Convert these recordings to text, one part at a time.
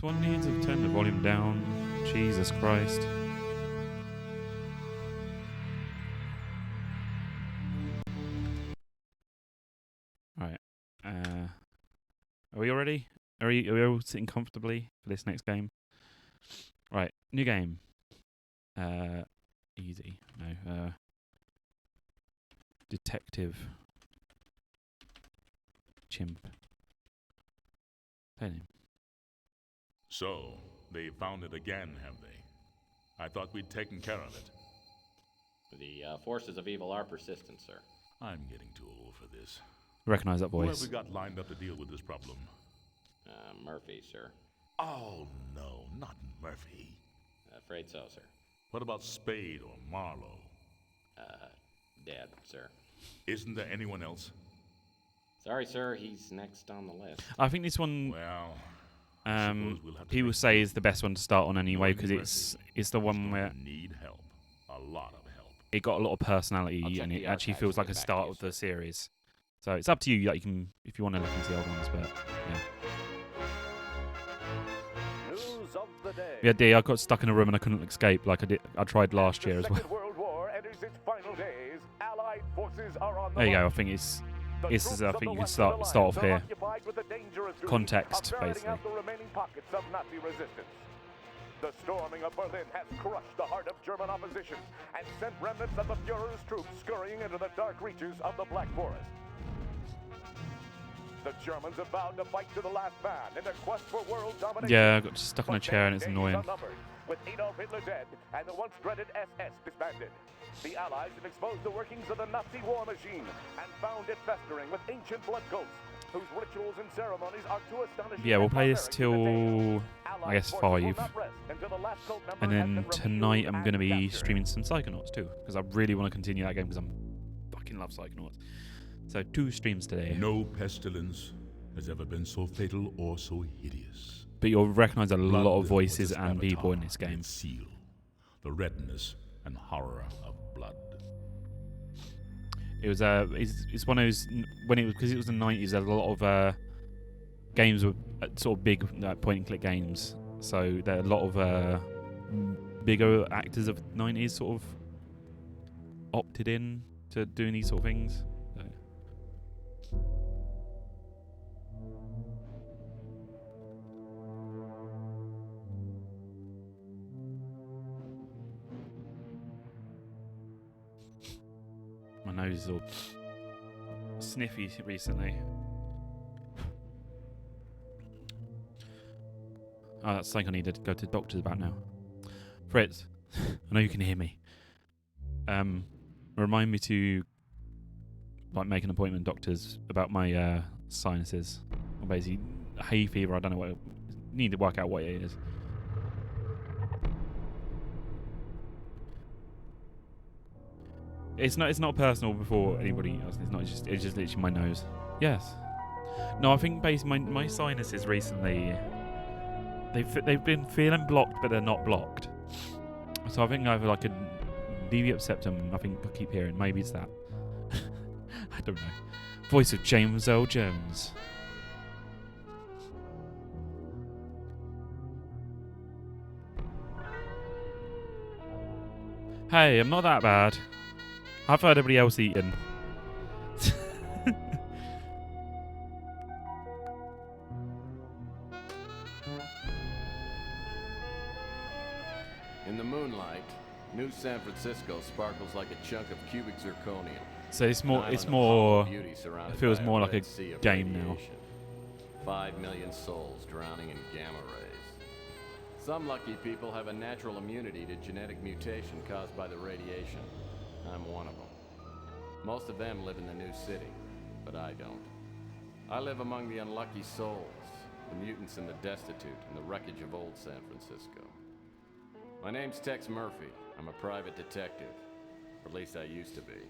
One needs to turn the volume down. Jesus Christ. Alright. Are we all ready? Are we all sitting comfortably for this next game? Right, new game. Easy. No. Detective. Chimp. Play name. So, they found it again, have they? I thought we'd taken care of it. The forces of evil are persistent, sir. I'm getting too old for this. Recognize that Who have voice. we got lined up to deal with this problem? Murphy, sir. Oh, no, not Murphy. Afraid so, sir. What about Spade or Marlowe? Dead, sir. Isn't there anyone else? Sorry, sir, he's next on the list. I think this one, Well, I suppose we'll have to people make say is the best one to start on anyway, Knowing because Murphy it's the is one going where to need help. A lot of help. it got a lot of I'll personality check and the it actually archives feels and like a get back to start you, of the sir. series. So it's up to you. Like you can, if you want to look into the old ones, but yeah. News of the day. Yeah, dear, I got stuck in a room and I couldn't escape like I tried last year The as well. Second World War enters its final days. Allied forces are on the There you go. I march. think it's The this troops is. I of think the you can Western start Alliance off are here. occupied with the dangerous duty Context, of ferreting basically. out the remaining pockets of Nazi resistance. The storming of Berlin has crushed the heart of German opposition and sent remnants of the Fuhrer's troops scurrying into the dark reaches of the Black Forest. The Germans have vowed to fight to the last man in their quest for world domination. Yeah, I got stuck in a But chair and their it's days annoying. are numbered, with Adolf Hitler dead and the once dreaded SS disbanded. The Allies have exposed the workings of the Nazi war machine and found it festering with ancient blood ghosts, whose rituals and ceremonies are too astonishing. Yeah, we'll and play this barbaric to detail. till I guess Allied forces will 5, not rest until the last code number and has then been tonight revealed I'm going to and be captured. streaming some Psychonauts too, because I really want to continue that game because I'm fucking love Psychonauts. So 2 streams today. No pestilence has ever been so fatal or so hideous. But you'll recognise a lot Blood of voices was its and people in avatar this game. and its seal, the redness and horror of blood. It was it's one of those when it was because it was the 90s. There was a lot of games were sort of big point and click games. So there are a lot of bigger actors of the 90s sort of opted in to doing these sort of things. So. My nose is all sniffy recently. Oh, that's something I need to go to the doctors about now. Fritz, I know you can hear me. Remind me to make an appointment with doctors about my sinuses. Or basically hay fever. I don't know what. Need to work out what it is. It's not personal before anybody else. It's not just. It's just literally my nose. Yes. No, I think basically my sinuses recently. They've been feeling blocked, but they're not blocked. So I think I have like a deviate septum. I think I keep hearing. Maybe it's that. I don't know. Voice of James Earl Jones. Hey, I'm not that bad. I've heard everybody else eating. In the moonlight, New San Francisco sparkles like a chunk of cubic zirconium. So it's more. An It's island of hollow more. beauty surrounded It feels by more like red a sea of game now. radiation. 5 million souls drowning in gamma rays. Some lucky people have a natural immunity to genetic mutation caused by the radiation. I'm one of them. Most of them live in the new city, but I don't. I live among the unlucky souls, the mutants and the destitute, and the wreckage of old San Francisco. My name's Tex Murphy. I'm a private detective. Or at least I used to be.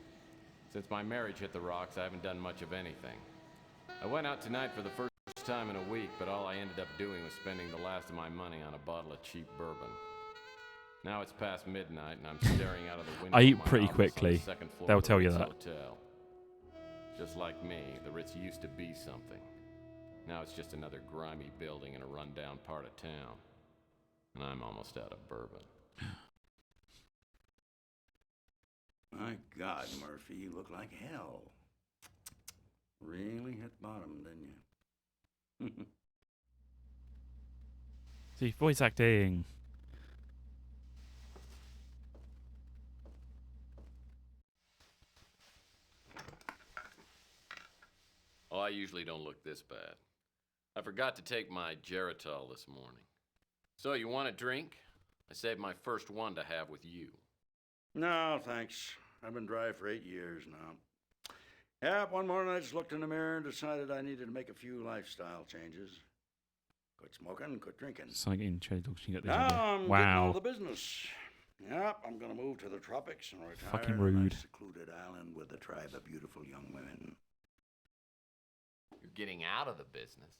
Since my marriage hit the rocks, I haven't done much of anything. I went out tonight for the first time in a week, but all I ended up doing was spending the last of my money on a bottle of cheap bourbon. Now it's past midnight, and I'm staring out of the window I of eat my pretty office on quickly. the second floor They'll of the tell you Ritz that. Hotel. Just like me, the Ritz used to be something. Now it's just another grimy building in a rundown part of town. And I'm almost out of bourbon. My God, Murphy, you look like hell. Really hit bottom, didn't you? See, voice acting. Oh, I usually don't look this bad. I forgot to take my Geritol this morning. So, you want a drink? I saved my first one to have with you. No, thanks. I've been dry for 8 years now. Yeah, one morning I just looked in the mirror and decided I needed to make a few lifestyle changes. Quit smoking, quit drinking. It's like in Cherry Dogs, you got this. Now I'm getting Wow. out of the business. Yep, I'm gonna move to the tropics and retire Fucking on a rude. secluded island with a tribe of beautiful young women. You're getting out of the business.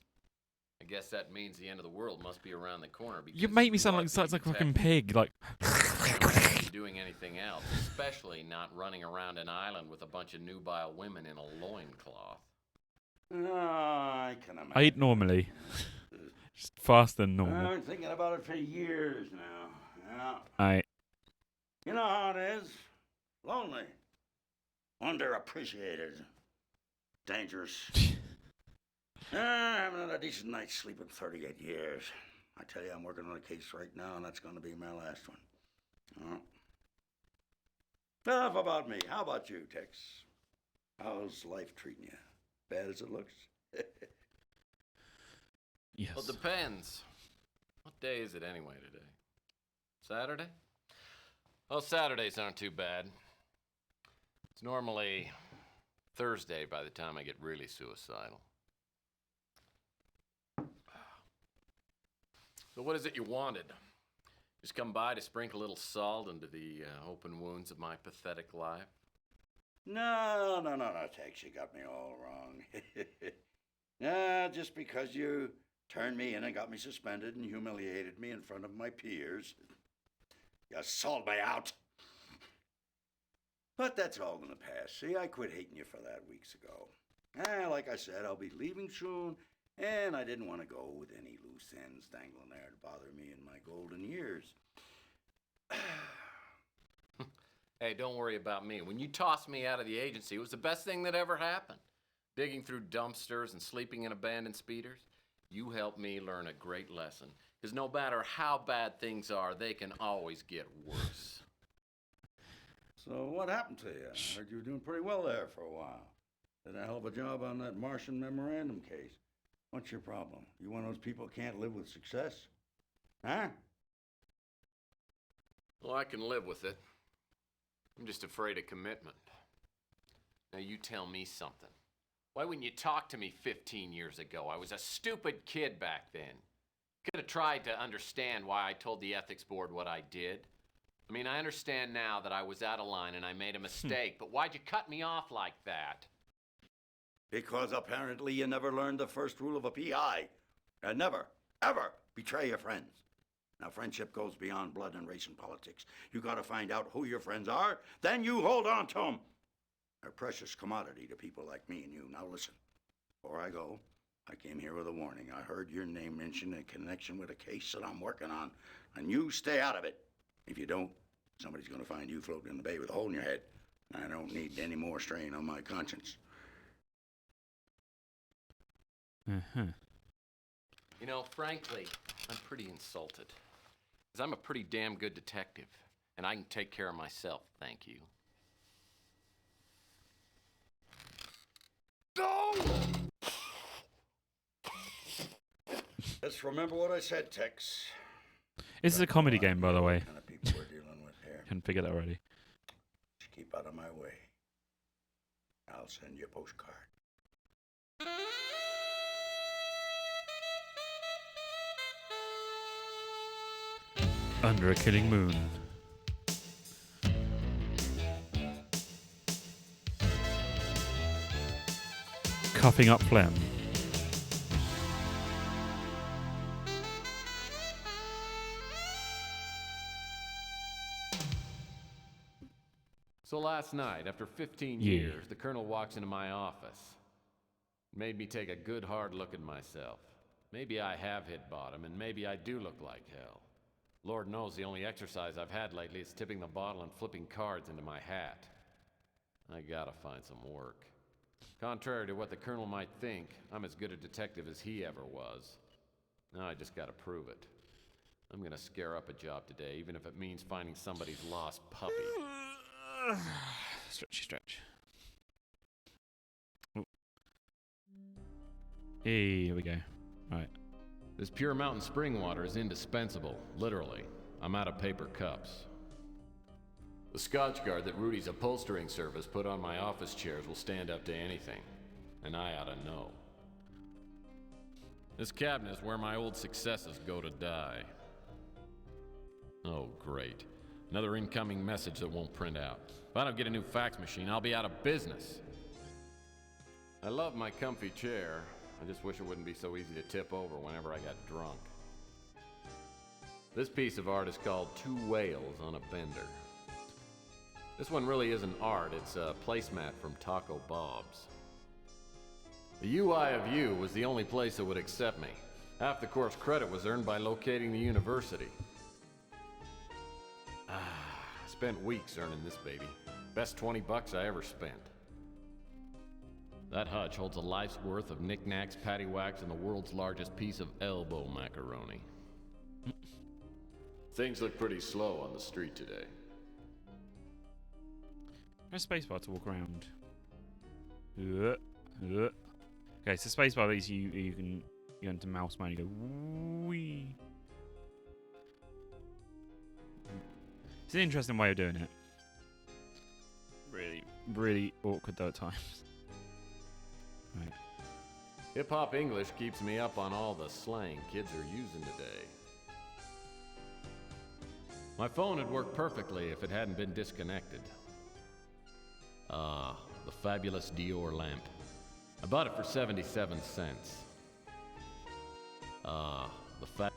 I guess that means the end of the world must be around the corner. You make me sound are like such like a being fucking protected. pig. Like. Doing anything else, especially not running around an island with a bunch of nubile women in a loincloth. Oh, I can imagine. I eat normally. Just faster than I've normal. been thinking about it for years now. Yeah. I. You know how it is. Lonely. Underappreciated. Dangerous. I haven't had a decent night's sleep in 38 years. I tell you, I'm working on a case right now, and that's going to be my last one. Enough about me. How about you, Tex? How's life treating you? Bad as it looks? Yes. Well, it depends. What day is it anyway today? Saturday? Well, Saturdays aren't too bad. It's normally Thursday by the time I get really suicidal. So what is it you wanted? Just come by to sprinkle a little salt into the open wounds of my pathetic life? No, Tex, you got me all wrong. Nah, just because you turned me in and got me suspended and humiliated me in front of my peers. You sold me out. But that's all gonna pass. See, I quit hating you for that weeks ago. Like I said, I'll be leaving soon, and I didn't want to go with any loose ends dangling there to bother me in my golden years. Hey, don't worry about me. When you tossed me out of the agency, it was the best thing that ever happened. Digging through dumpsters and sleeping in abandoned speeders, you helped me learn a great lesson. Because no matter how bad things are, they can always get worse. So what happened to you? I heard you were doing pretty well there for a while. Did a hell of a job on that Martian memorandum case. What's your problem? You one of those people who can't live with success? Huh? Well, I can live with it. I'm just afraid of commitment. Now you tell me something. Why wouldn't you talk to me 15 years ago? I was a stupid kid back then. Could have tried to understand why I told the ethics board what I did. I mean, I understand now that I was out of line and I made a mistake, but why'd you cut me off like that? Because apparently you never learned the first rule of a PI. Never, ever betray your friends. Now, friendship goes beyond blood and race and politics. You gotta find out who your friends are, then you hold on to them. They're a precious commodity to people like me and you. Now listen, before I go, I came here with a warning. I heard your name mentioned in connection with a case that I'm working on, and you stay out of it. If you don't, somebody's gonna find you floating in the bay with a hole in your head. I don't need any more strain on my conscience. Uh-huh. You know, frankly, I'm pretty insulted. Because I'm a pretty damn good detective, and I can take care of myself, thank you. No! Just remember what I said, Tex. This is a comedy game, by the way. What kind of people we're dealing with here. Can figure that already. Just keep out of my way. I'll send you a postcard. Under a killing moon. Coughing up phlegm. So last night, after 15 Yeah. years, the colonel walks into my office. Made me take a good hard look at myself. Maybe I have hit bottom, and maybe I do look like hell. Lord knows the only exercise I've had lately is tipping the bottle and flipping cards into my hat. I gotta find some work. Contrary to what the Colonel might think, I'm as good a detective as he ever was. Now I just gotta prove it. I'm gonna scare up a job today, even if it means finding somebody's lost puppy. Stretchy stretch. Ooh. Hey, here we go. Right. This pure mountain spring water is indispensable, literally. I'm out of paper cups. The Scotch guard that Rudy's upholstering service put on my office chairs will stand up to anything, and I ought to know. This cabinet is where my old successes go to die. Oh, great. Another incoming message that won't print out. If I don't get a new fax machine, I'll be out of business. I love my comfy chair. I just wish it wouldn't be so easy to tip over whenever I got drunk. This piece of art is called Two Whales on a Bender. This one really isn't art, it's a placemat from Taco Bob's. The UI of U was the only place that would accept me. Half the course credit was earned by locating the university. I spent weeks earning this baby. Best 20 bucks I ever spent. That hutch holds a life's worth of knickknacks, paddywhacks, and the world's largest piece of elbow macaroni. Things look pretty slow on the street today. Press spacebar to walk around. Okay, so spacebar is you can go into mouse mode and you go wee. It's an interesting way of doing it. Really awkward though at times. Right. Hip-hop English keeps me up on all the slang kids are using today. My phone would work perfectly if it hadn't been disconnected. Ah, the fabulous Dior lamp. I bought it for 77 cents. Ah, the Okay.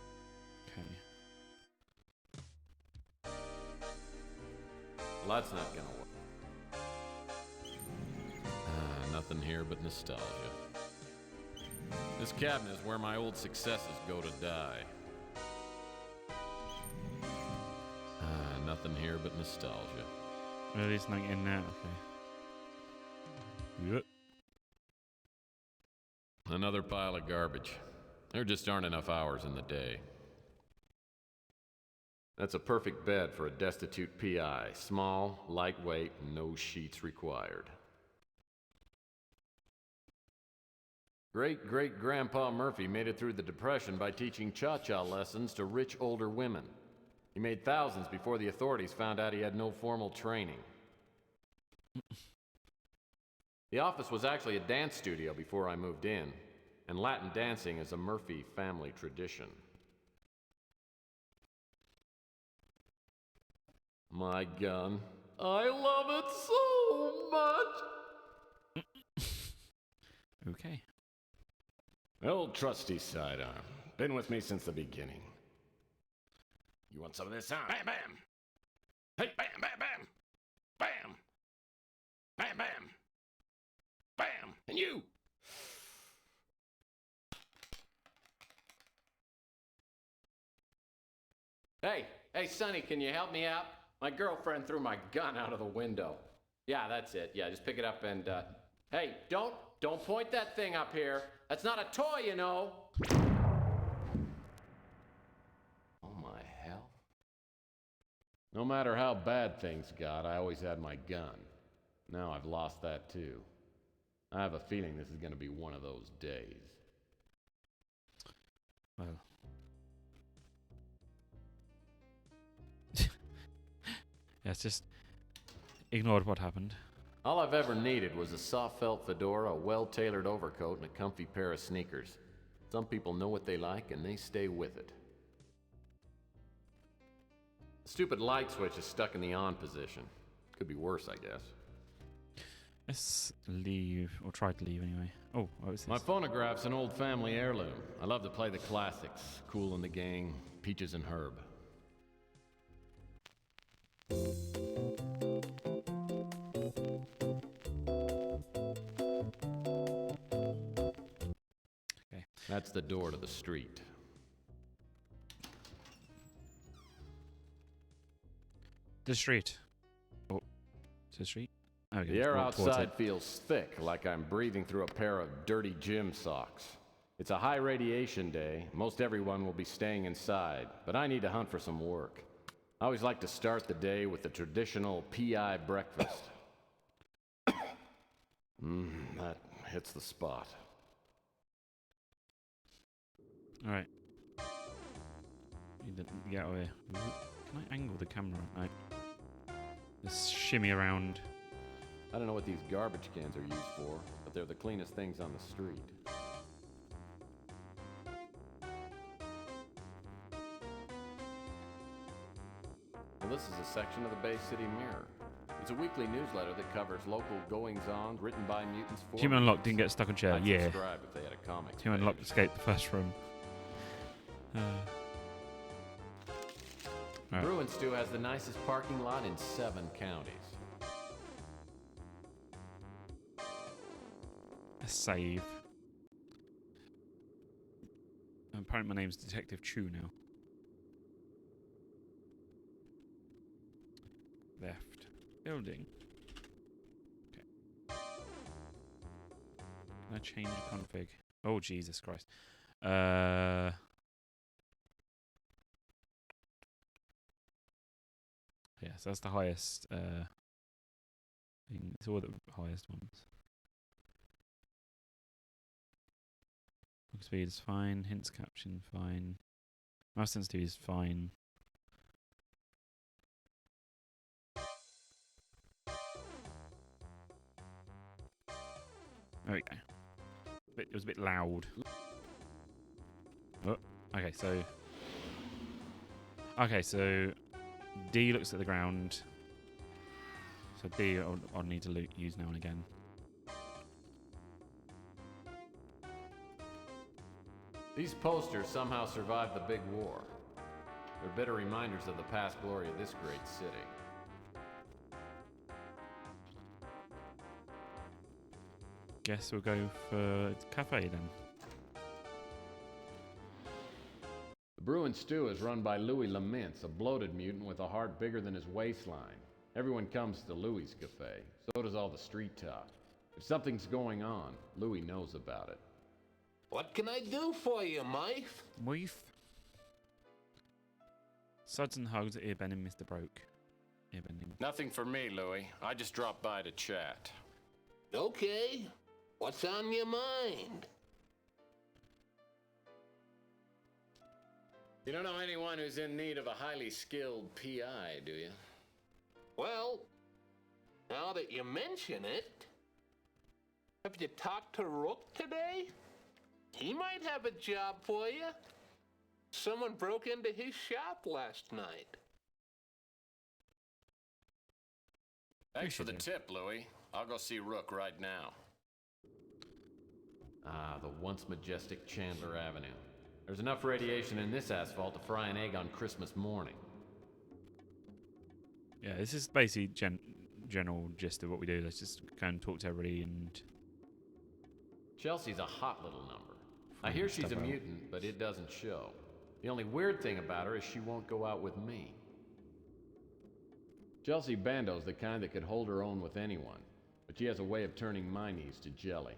Well, that's not gonna work. Nothing here but nostalgia. This cabinet is where my old successes go to die. Nothing here but nostalgia. Well, there's nothing in there. Okay. Yep. Another pile of garbage. There just aren't enough hours in the day. That's a perfect bed for a destitute PI. Small, lightweight, no sheets required. Great-great-grandpa Murphy made it through the Depression by teaching cha-cha lessons to rich older women. He made thousands before the authorities found out he had no formal training. The office was actually a dance studio before I moved in, and Latin dancing is a Murphy family tradition. My gun. I love it so much! Okay. Old trusty sidearm. Been with me since the beginning. You want some of this, huh? Bam, bam! Hey, bam, bam, bam! Bam! Bam, bam! Bam! And you! Hey, Sonny, can you help me out? My girlfriend threw my gun out of the window. Yeah, that's it. Yeah, just pick it up and, hey, don't point that thing up here. That's not a toy, you know. Oh, my hell. No matter how bad things got, I always had my gun. Now I've lost that, too. I have a feeling this is going to be one of those days. Well. Yes, just ignored what happened. All I've ever needed was a soft felt fedora, a well-tailored overcoat, and a comfy pair of sneakers. Some people know what they like, and they stay with it. The stupid light switch is stuck in the on position. Could be worse, I guess. Let's leave, or try to leave anyway. Oh, what was this? My phonograph's an old family heirloom. I love to play the classics. Kool and the Gang, Peaches and Herb. That's the door to the street. The street. Oh, to the street. Okay, The air walk towards outside it. feels thick, like I'm breathing through a pair of dirty gym socks. It's a high radiation day. Most everyone will be staying inside, but I need to hunt for some work. I always like to start the day with the traditional PI breakfast. That hits the spot. All right. Need to get out of here. Can I angle the camera? No. Just shimmy around. I don't know what these garbage cans are used for, but they're the cleanest things on the street. Well, this is a section of the Bay City Mirror. It's a weekly newsletter that covers local goings-on written by mutants for Human Unlocked didn't get stuck on chair. I'd Yeah. subscribe if they had a comics Human page. Unlocked escaped the first room. Right. Brew and Stew has the nicest parking lot in 7 counties. A save. Apparently my name's Detective Chu now. Left. Building. Okay. Can I change the config? Oh, Jesus Christ. Yeah, so that's the highest thing. It's all the highest ones. Book speed is fine. Hints caption fine. Mouse sensitivity is fine. There we go. It was a bit loud. Oh, okay, so... Okay, so... D looks at the ground. So D I'll need to use now and again. These posters somehow survived the big war. They're bitter reminders of the past glory of this great city. Guess we'll go for cafe then. The Brew and Stew is run by Louis Lamintz, a bloated mutant with a heart bigger than his waistline. Everyone comes to Louis' cafe. So does all the street talk. If something's going on, Louis knows about it. What can I do for you, Mike? Wife. Suds and hugs at earbending Mr. Broke. Earbending. Nothing for me, Louis. I just dropped by to chat. Okay. What's on your mind? You don't know anyone who's in need of a highly skilled PI, do you? Well, now that you mention it, have you talked to Rook today? He might have a job for you. Someone broke into his shop last night. Thanks for the Appreciate tip, Louis. I'll go see Rook right now. Ah, the once majestic Chandler Avenue. There's enough radiation in this asphalt to fry an egg on Christmas morning. Yeah, this is basically general gist of what we do. Let's just go and talk to everybody and... Chelsea's a hot little number. I hear she's a Stuff out. mutant, but it doesn't show. The only weird thing about her is she won't go out with me. Chelsea Bando's the kind that could hold her own with anyone, but she has a way of turning my knees to jelly.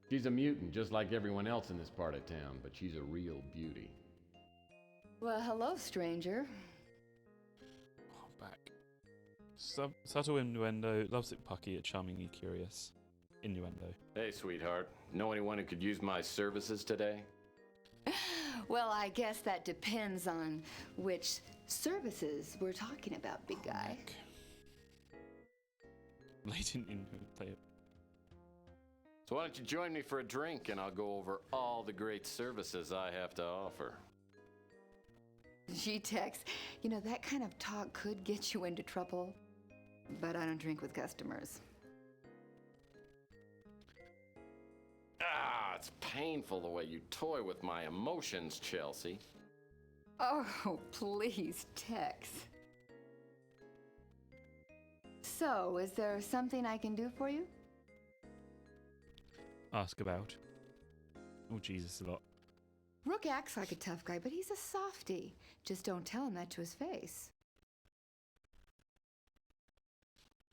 She's a mutant just like everyone else in this part of town, but she's a real beauty. Well, hello, stranger. Oh, back. Subtle innuendo. Lovesick Pucky at charmingly curious. Innuendo. Hey, sweetheart. Know anyone who could use my services today? Well, I guess that depends on which services we're talking about, big guy. Latent innuendo. So why don't you join me for a drink and I'll go over all the great services I have to offer. Gee, Tex, you know, that kind of talk could get you into trouble. But I don't drink with customers. Ah, it's painful the way you toy with my emotions, Chelsea. Oh, please, Tex. So, is there something I can do for you? Ask about. Oh, Jesus, a lot. Rook acts like a tough guy, but he's a softie. Just don't tell him that to his face.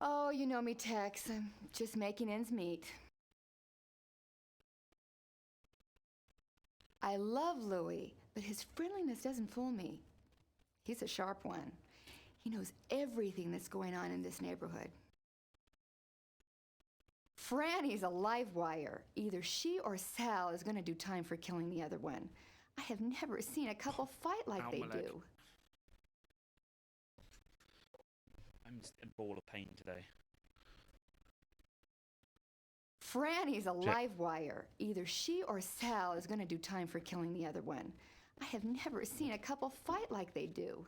Oh, you know me, Tex. I'm just making ends meet. I love Louis, but his friendliness doesn't fool me. He's a sharp one. He knows everything that's going on in this neighborhood. Franny's a live wire. Either she or Sal is going to do time for killing the other one. I have never seen a couple fight like Ow, they my leg. do. I'm just a ball of pain today. Franny's a Check. live wire. Either she or Sal is going to do time for killing the other one. I have never seen a couple fight like they do.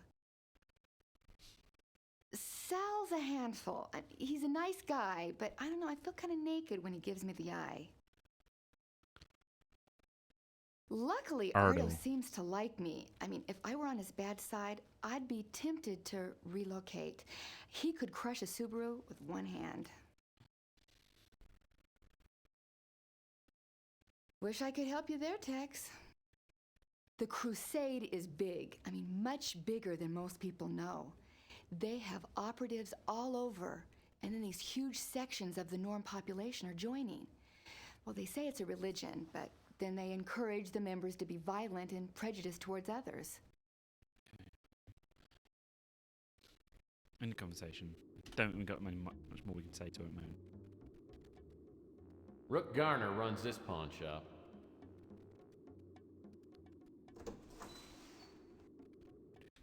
Sal's a handful. He's a nice guy, but I don't know, I feel kind of naked when he gives me the eye. Luckily, Ardo Ardo. seems to like me. I mean, if I were on his bad side, I'd be tempted to relocate. He could crush a Subaru with one hand. Wish I could help you there, Tex. The Crusade is big. I mean, much bigger than most people know. They have operatives all over, and then these huge sections of the Norm population are joining. Well, they say it's a religion, but then they encourage the members to be violent and prejudiced towards others. End conversation. Don't think we've got much more we can say to it, man. Rook Garner runs this pawn shop.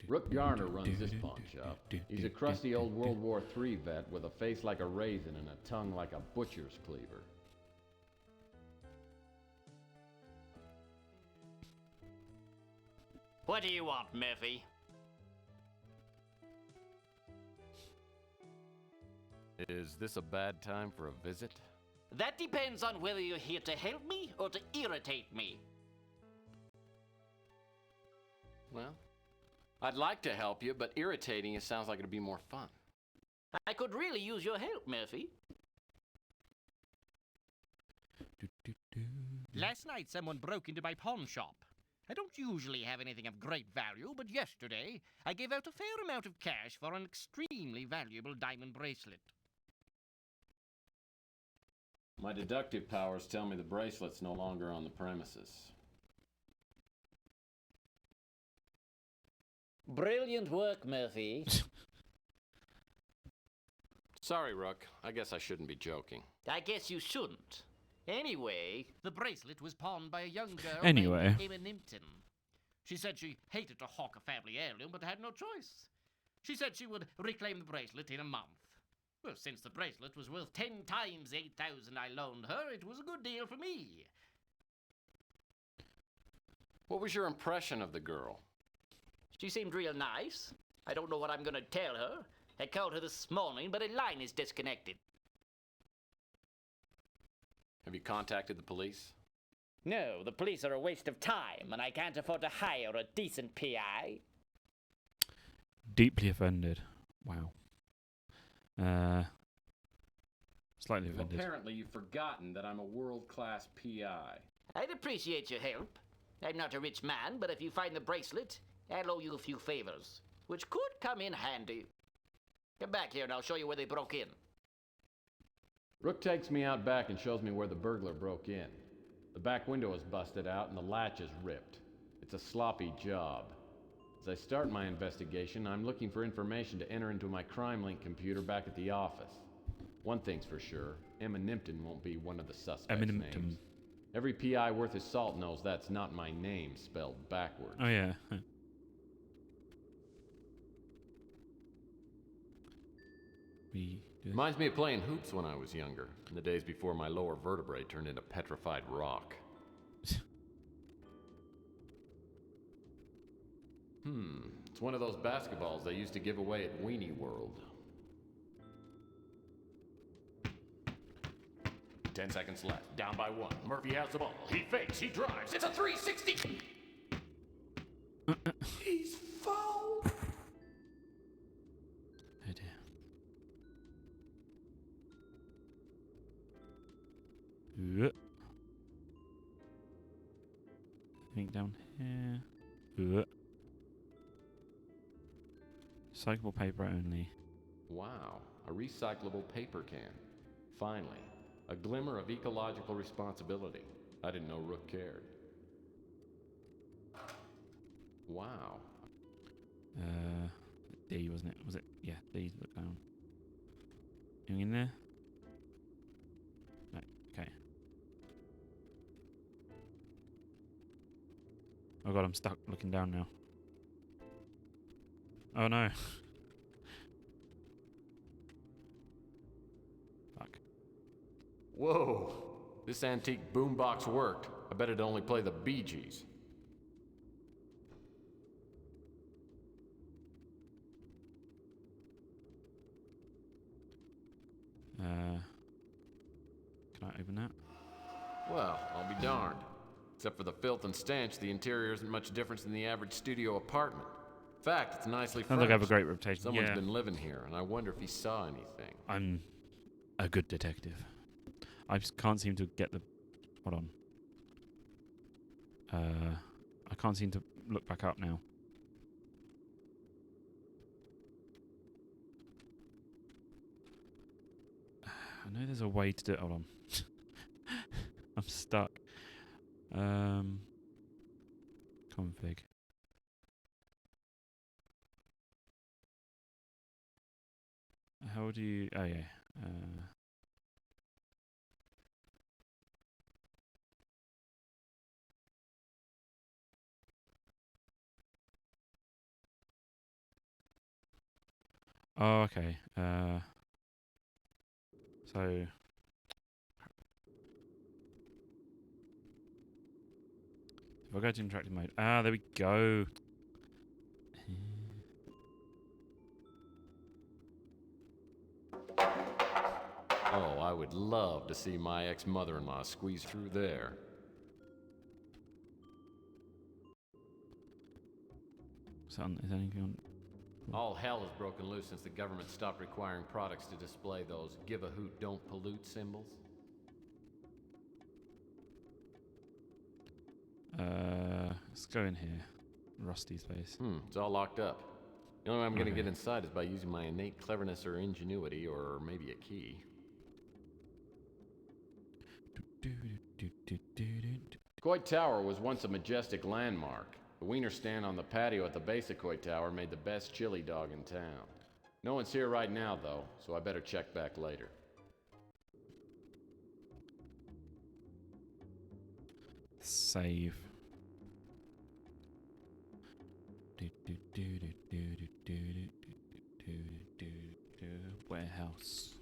Rook Garner runs this pawn shop. He's a crusty old World War III vet with a face like a raisin and a tongue like a butcher's cleaver. What do you want, Murphy? Is this a bad time for a visit? That depends on whether you're here to help me or to irritate me. Well, I'd like to help you, but irritating you sounds like it'd be more fun. I could really use your help, Murphy. Last night, someone broke into my pawn shop. I don't usually have anything of great value, but yesterday I gave out a fair amount of cash for an extremely valuable diamond bracelet. My deductive powers tell me the bracelet's no longer on the premises. Brilliant work, Murphy. Sorry, Rook. I guess I shouldn't be joking. I guess you shouldn't. Anyway, the bracelet was pawned by a young girl Anyway. named Emma Nimpton. She said she hated to hawk a family heirloom, but had no choice. She said she would reclaim the bracelet in a month. Well, since the bracelet was worth 10 times the 8,000 I loaned her, it was a good deal for me. What was your impression of the girl? She seemed real nice. I don't know what I'm going to tell her. I called her this morning, but her line is disconnected. Have you contacted the police? No, the police are a waste of time, and I can't afford to hire a decent PI. Deeply offended. Wow. Slightly Well, offended. apparently you've forgotten that I'm a world-class PI. I'd appreciate your help. I'm not a rich man, but if you find the bracelet, I'll owe you a few favors, which could come in handy. Come back here and I'll show you where they broke in. Rook takes me out back and shows me where the burglar broke in. The back window is busted out and the latch is ripped. It's a sloppy job. As I start my investigation, I'm looking for information to enter into my CrimeLink computer back at the office. One thing's for sure, Emma Nimpton won't be one of the suspects' Emma names. Nimpton. Every PI worth his salt knows that's not my name spelled backwards. Oh yeah. We do this. Reminds me of playing hoops when I was younger, in the days before my lower vertebrae turned into petrified rock. It's one of those basketballs they used to give away at Weenie World. 10 seconds left. Down by 1. Murphy has the ball. He fakes. He drives. It's a 360. He's fouled. Oh dear. I think anything down here? Ugh. Recyclable paper only. Wow, a recyclable paper can. Finally, a glimmer of ecological responsibility. I didn't know Rook cared. Wow. D, wasn't it? Was it? Yeah, D, look down. Anything in there? No, okay. Oh god, I'm stuck looking down now. Oh no. Fuck. Whoa! This antique boombox worked. I bet it'd only play the Bee Gees. Can I open that? Well, I'll be darned. Except for the filth and stench, the interior isn't much different than the average studio apartment. In fact, it's nicely Sounds furnished. like I have a great reputation. Someone's Yeah. been living here, and I wonder if he saw anything. I'm a good detective. I just can't seem to get the... Hold on. I can't seem to look back up now. I know there's a way to do it. Hold on. I'm stuck. Config. How do you... Oh, yeah. Oh, okay. So... If I go to interactive mode... Ah, there we go. Oh, I would love to see my ex-mother-in-law squeeze through there. Is anything on... All hell has broken loose since the government stopped requiring products to display those give a hoot, don't pollute symbols. Let's go in here. Rusty's place. It's all locked up. The only way I'm gonna get inside is by using my innate cleverness or ingenuity, or maybe a key. Coit Tower was once a majestic landmark. The wiener stand on the patio at the base of Coit Tower made the best chili dog in town. No one's here right now, though, so I better check back later. Save. Warehouse.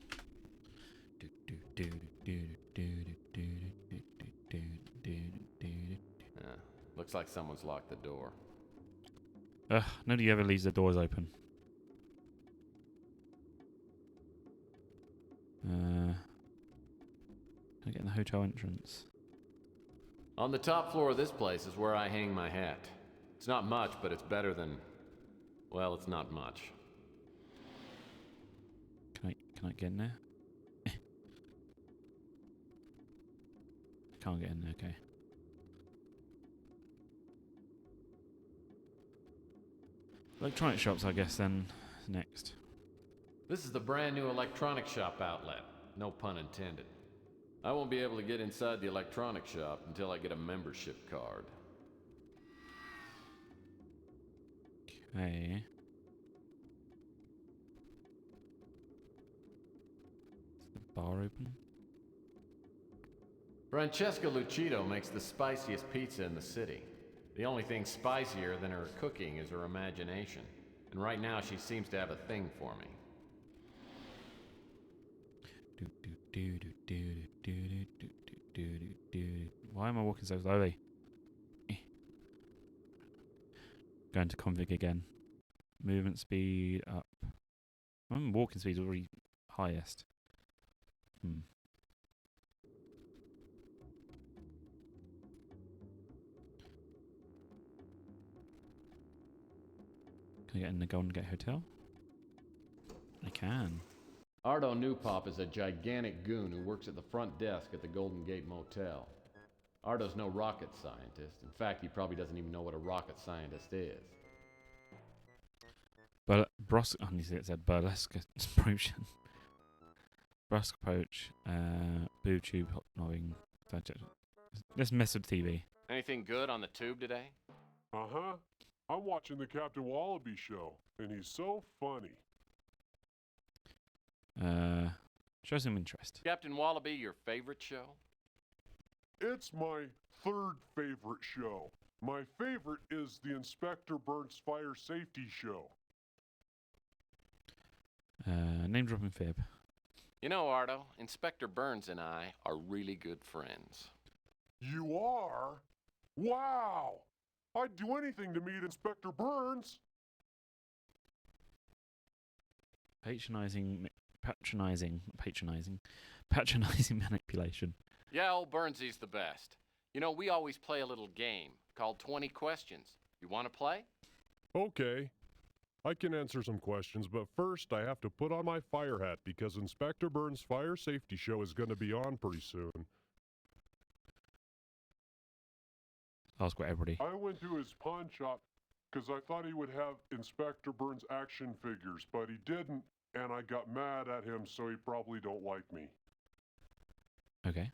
Looks like someone's locked the door. Nobody ever leaves the doors open. Can I get in the hotel entrance? On the top floor of this place is where I hang my hat. It's not much, but it's better than... well, it's not much. Can I get in there? I can't get in there, okay. Electronic shops, I guess, then, next. This is the brand new electronic shop outlet. No pun intended. I won't be able to get inside the electronic shop until I get a membership card. Okay. Is the bar open? Francesca Lucido makes the spiciest pizza in the city. The only thing spicier than her cooking is her imagination. And right now she seems to have a thing for me. Why am I walking so slowly? Going to config again. Movement speed up. Walking speed is already highest. Can I get in the Golden Gate Hotel? I can. Ardo Newpop is a gigantic goon who works at the front desk at the Golden Gate Motel. Ardo's no rocket scientist. In fact, he probably doesn't even know what a rocket scientist is. But I need to get said burlesque potion. Brusque approach, boob tube, hot nobbing. Let's mess with TV. Anything good on the tube today? Uh-huh. I'm watching the Captain Wallaby show, and he's so funny. Show some interest. Captain Wallaby, your favorite show? It's my third favorite show. My favorite is the Inspector Burns Fire Safety Show. Name dropping fib. You know, Ardo, Inspector Burns and I are really good friends. You are? Wow! I'd do anything to meet Inspector Burns. Patronizing manipulation. Yeah, old Burnsy's the best. You know, we always play a little game called 20 Questions. You want to play? Okay. I can answer some questions, but first I have to put on my fire hat because Inspector Burns' Fire Safety Show is going to be on pretty soon. Ask what everybody. I went to his pawn shop because I thought he would have Inspector Burns action figures, but he didn't, and I got mad at him, so he probably don't like me. Okay.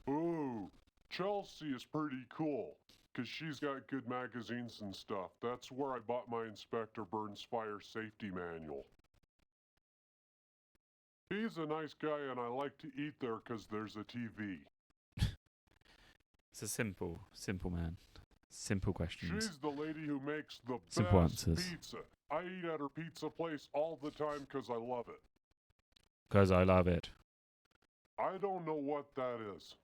Ooh, Chelsea is pretty cool, because she's got good magazines and stuff. That's where I bought my Inspector Burns Fire Safety Manual. He's a nice guy, and I like to eat there because there's a TV. It's a simple man. Simple questions. She's the lady who makes the Simple best answers. pizza. I eat at her pizza place all the time because I love it. Because I love it. I don't know what that is.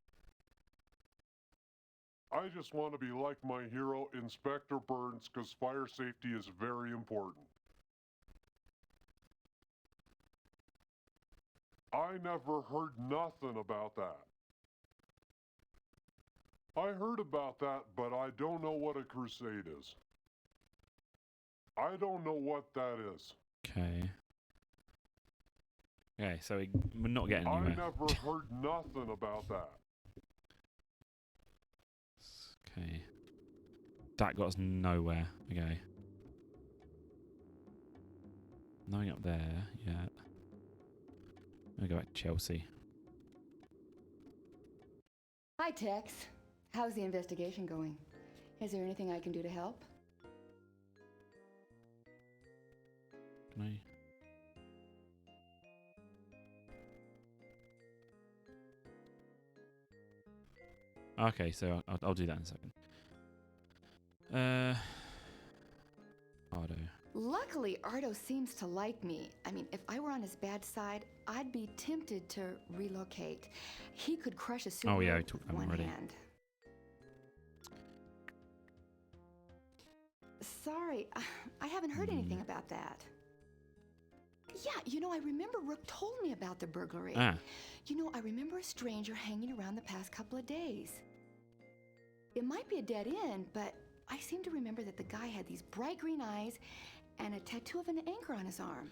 I just want to be like my hero, Inspector Burns, because fire safety is very important. I never heard nothing about that. I heard about that, but I don't know what a crusade is. I don't know what that is. Okay. Okay, so we're not getting I anywhere. never heard nothing about that. Okay. That got us nowhere. Okay. Nothing up there yet. I'm gonna go back to Chelsea. Hi, Tex. How's the investigation going? Is there anything I can do to help? Can I? Okay, so I'll do that in a second. Ardo. Luckily, Ardo seems to like me. I mean, if I were on his bad side, I'd be tempted to relocate. He could crush a superhero Oh yeah, I with talked about one that already. hand. Sorry, I haven't heard anything about that. Yeah, you know, I remember Rook told me about the burglary. Ah, You know, I remember a stranger hanging around the past couple of days. It might be a dead end, but I seem to remember that the guy had these bright green eyes and a tattoo of an anchor on his arm.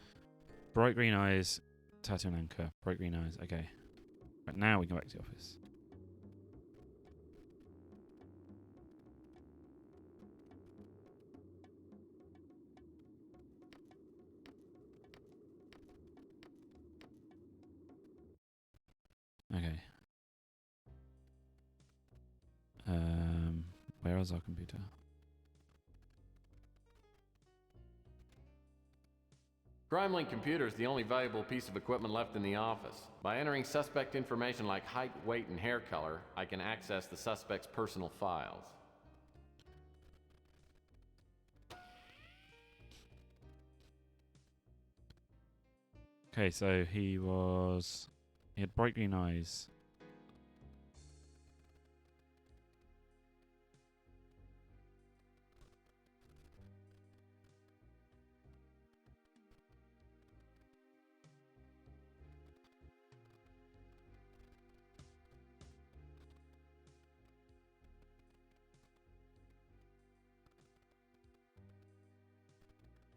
bright green eyes, tattoo and anchor. Bright green eyes. Okay. Right, now we can go back to the office. Okay. Where is our computer? CrimeLink Computer is the only valuable piece of equipment left in the office. By entering suspect information like height, weight, and hair color, I can access the suspect's personal files. Okay, so he had bright green eyes.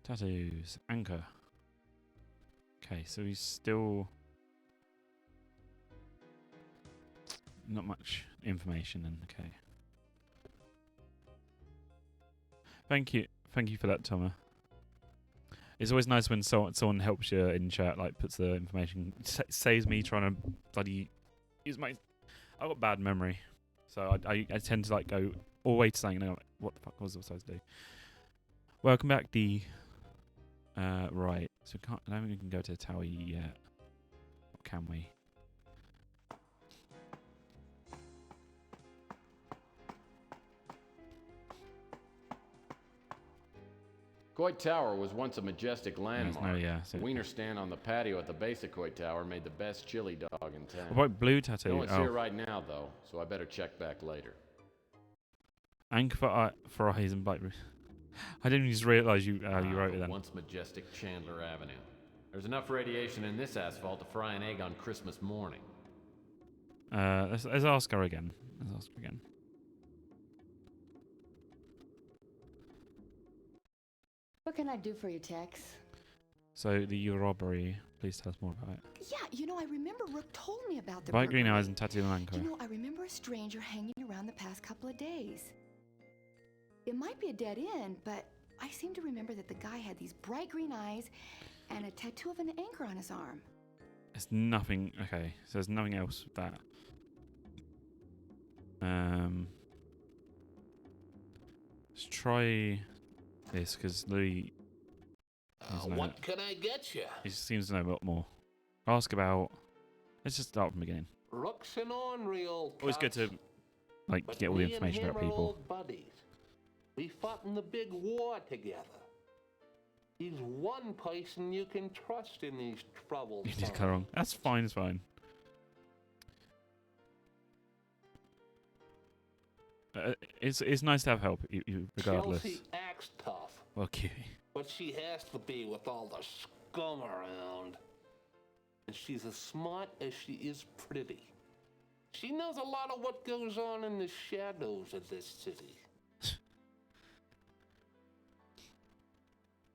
Tattoos. Anchor. Okay, so he's still... not much information. Then okay. Thank you for that, Thomas. It's always nice when someone helps you in chat, like puts the information. Saves me trying to bloody use my. I've got bad memory, so I tend to like go all the way to saying, no, what the fuck was I supposed to do? Welcome back, D. Right, so I don't think we can go to the tower yet. Or can we? Coit Tower was once a majestic landmark. So Wiener stand on the patio at the base of Coit Tower made the best chili dog in town. what about blue tattoo? No one's here right now, though, so I better check back later. Anchor for eyes and bite. I didn't just realise you wrote it then. Once majestic Chandler Avenue. There's enough radiation in this asphalt to fry an egg on Christmas morning. Let's ask her again. What can I do for you, Tex? So the robbery. Please tell us more about it. Yeah, you know, I remember Rook told me about the Bright green burglary. eyes and tattoo on ankle. You know, I remember a stranger hanging around the past couple of days. It might be a dead end, but I seem to remember that the guy had these bright green eyes and a tattoo of an anchor on his arm. There's nothing. Okay, so there's nothing else with that. Let's try this because Louis. What can I get you? He seems to know a lot more. Ask about. Let's just start from the beginning. Rook's an ornery old Always good to like but get all the me and information him about are people. old buddies. We fought in the big war together. He's one person you can trust in these troubles. You did cut wrong. That's fine. It's fine. It's nice to have help, regardless. Chelsea acts tough, Okay. but she has to be with all the scum around. And she's as smart as she is pretty. She knows a lot of what goes on in the shadows of this city.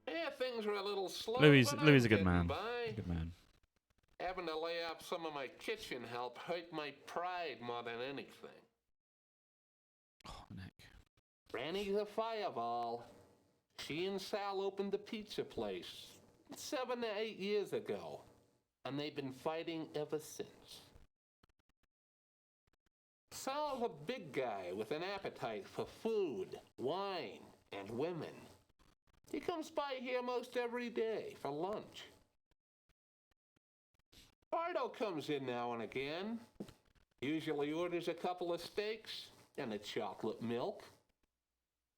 Yeah, things are a little slow. Louis but is a I'm good man. getting by. Good man. Having to lay off some of my kitchen help hurt my pride more than anything. Oh, Nick. Granny's a fireball. She and Sal opened the pizza place 7 to 8 years ago, and they've been fighting ever since. Sal's a big guy with an appetite for food, wine, and women. He comes by here most every day for lunch. Bardo comes in now and again. Usually orders a couple of steaks and a chocolate milk.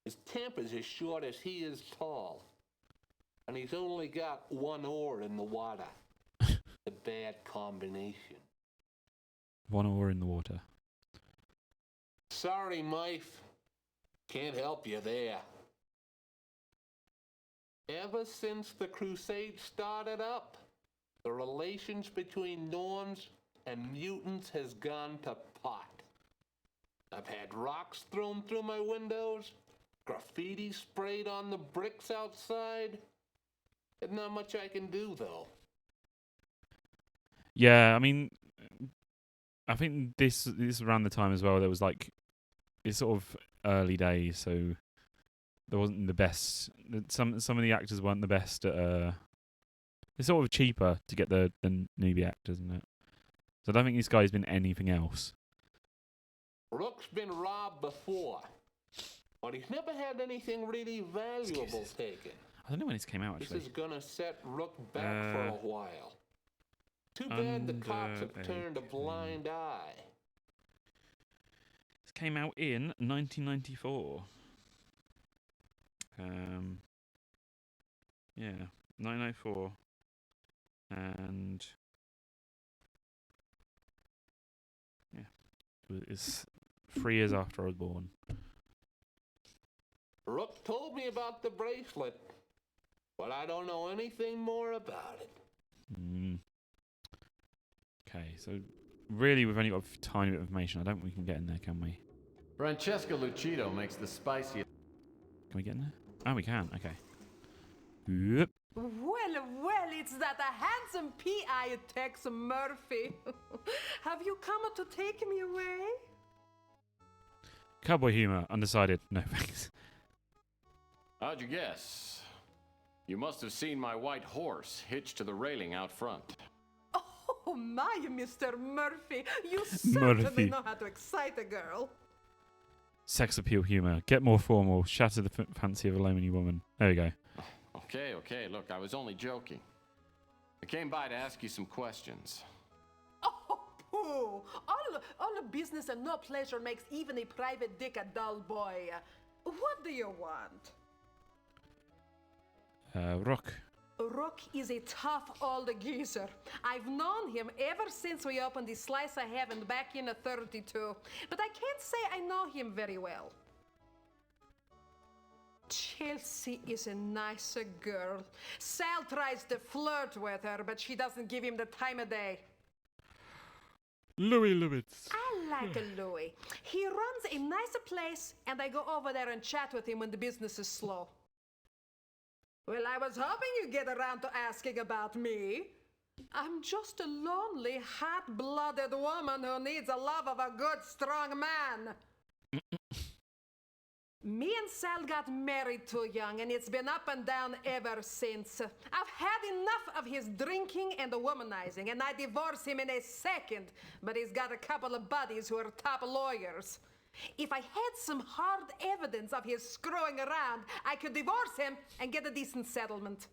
His temper's as short as he is tall. And he's only got one oar in the water. A bad combination. One oar in the water. Sorry, Mife. Can't help you there. Ever since the crusade started up, the relations between Norms and mutants has gone to pot. I've had rocks thrown through my windows, graffiti sprayed on the bricks outside. There's not much I can do, though. Yeah, I mean, I think this is around the time as well. There was like it's sort of early days, so there wasn't the best. Some of the actors weren't the best at. It's sort of cheaper to get the newbie actors, isn't it? So I don't think this guy's been anything else. Rook's been robbed before, but he's never had anything really valuable taken. I don't know when this came out actually. This is gonna set Rook back for a while. Too bad the cops have turned a blind eye. This came out in 1994. Yeah, 1994, and yeah, it's 3 years after I was born. Rook told me about the bracelet, but I don't know anything more about it. Okay, so really we've only got a tiny bit of information. I don't think we can get in there, can we? Francesca Lucido makes the spiciest. Can we get in there? Oh, we can. Okay. Yep. Well, it's that a handsome P.I. Tex Murphy. Have you come to take me away? Cowboy humor. Undecided. No thanks. How'd you guess? You must have seen my white horse hitched to the railing out front. Oh my, Mr. Murphy, you certainly know how to excite a girl. Sex appeal humor. Get more formal. Shatter the fancy of a lonely woman. There we go. Okay, look, I was only joking. I came by to ask you some questions. Oh, pooh! All the business and no pleasure makes even a private dick a dull boy. What do you want? Rook. Rook is a tough old geezer. I've known him ever since we opened the Slice of Heaven back in '32, but I can't say I know him very well. Chelsea is a nicer girl. Sal tries to flirt with her, but she doesn't give him the time of day. Louis Lewitz. I like Louis. He runs a nicer place, and I go over there and chat with him when the business is slow. Well, I was hoping you'd get around to asking about me. I'm just a lonely, hot-blooded woman who needs the love of a good, strong man. Me and Sal got married too young, and it's been up and down ever since. I've had enough of his drinking and the womanizing, and I divorce him in a second, but he's got a couple of buddies who are top lawyers. If I had some hard evidence of his screwing around, I could divorce him and get a decent settlement.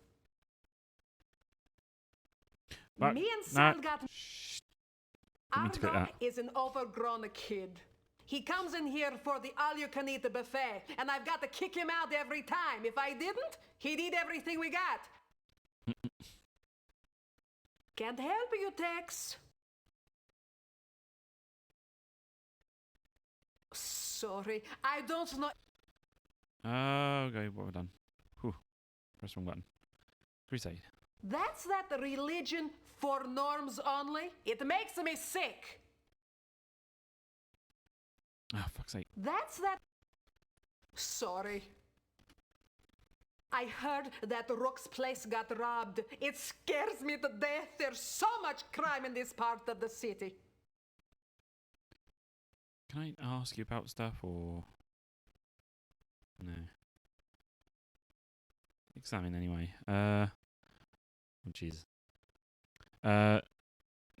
But, me and Sal no. got... Didn't mean to get Argo that. is an overgrown kid. He comes in here for the all-you-can-eat buffet, and I've got to kick him out every time. If I didn't, he'd eat everything we got. Can't help you, Tex. Sorry, I don't know. Okay, what have we done? Whew. Press wrong button. Crusade. That's that religion for norms only. It makes me sick. Oh, fuck's sake. That's that. Sorry. I heard that Rook's place got robbed. It scares me to death. There's so much crime in this part of the city. Can I ask you about stuff or no? Examine anyway. Oh Jesus.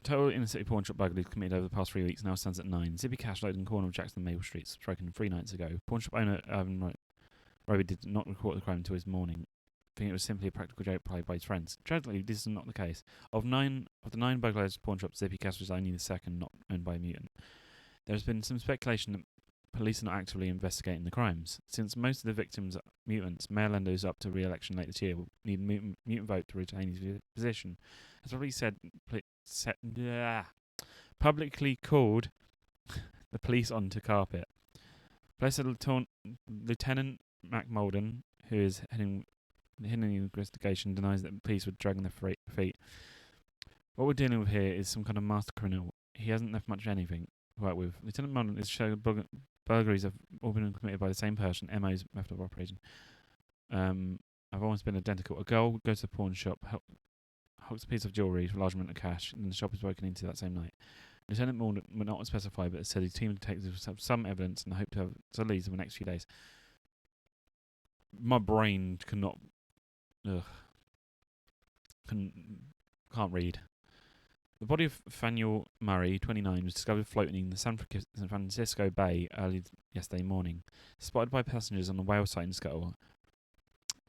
Total inner city pawn shop burglary committed over the past 3 weeks now stands at 9. Zippy Cash loaded in the corner of Jackson and Maple Streets, striking 3 nights ago. Pawn shop owner Irvin Roby did not report the crime until his morning, thinking it was simply a practical joke played by his friends. Tragically, this is not the case. Of the 9 burglarized pawn shops, Zippy Cash was only the second not owned by a mutant. There has been some speculation that police are not actively investigating the crimes. Since most of the victims are mutants, Mayor Lendo is up to re-election late this year will need a mutant vote to retain his position. As probably publicly called the police onto carpet. Blessed Lieutenant Mac Molden, who is heading the investigation, denies that the police were dragging their feet. What we're dealing with here is some kind of master criminal. He hasn't left much of anything to work with. Lieutenant Molden is showing burglaries have all been committed by the same person. MO's method of operation have almost been identical. A girl goes to the pawn shop, hooks a piece of jewellery for a large amount of cash, and the shop is broken into that same night. Lieutenant Molden would not specify, but said his team detectives have some evidence and hope to have some leads in the next few days. My brain cannot. Can't read. The body of Faniel Murray, 29, was discovered floating in the San Francisco Bay early yesterday morning. Spotted by passengers on the whale sighting scuttle,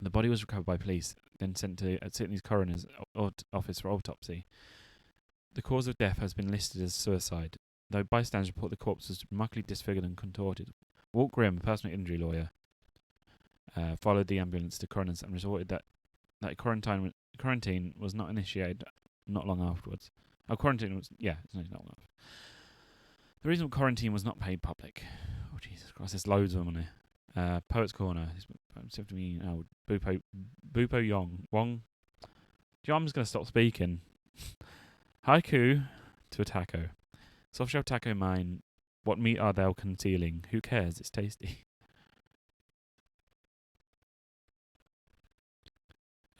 the body was recovered by police, then sent to Sydney's coroner's office for autopsy. The cause of death has been listed as suicide, though bystanders report the corpse was remarkably disfigured and contorted. Walt Grimm, a personal injury lawyer, followed the ambulance to coroner's and reported that quarantine was not initiated not long afterwards. Quarantine was, it's not long after. The reason quarantine was not paid public. Oh, Jesus Christ, there's loads of them on here. Poet's Corner. Bupo Yong. Wong. I'm just going to stop speaking. Haiku to a taco. Softshell taco mine. What meat are thou concealing? Who cares? It's tasty.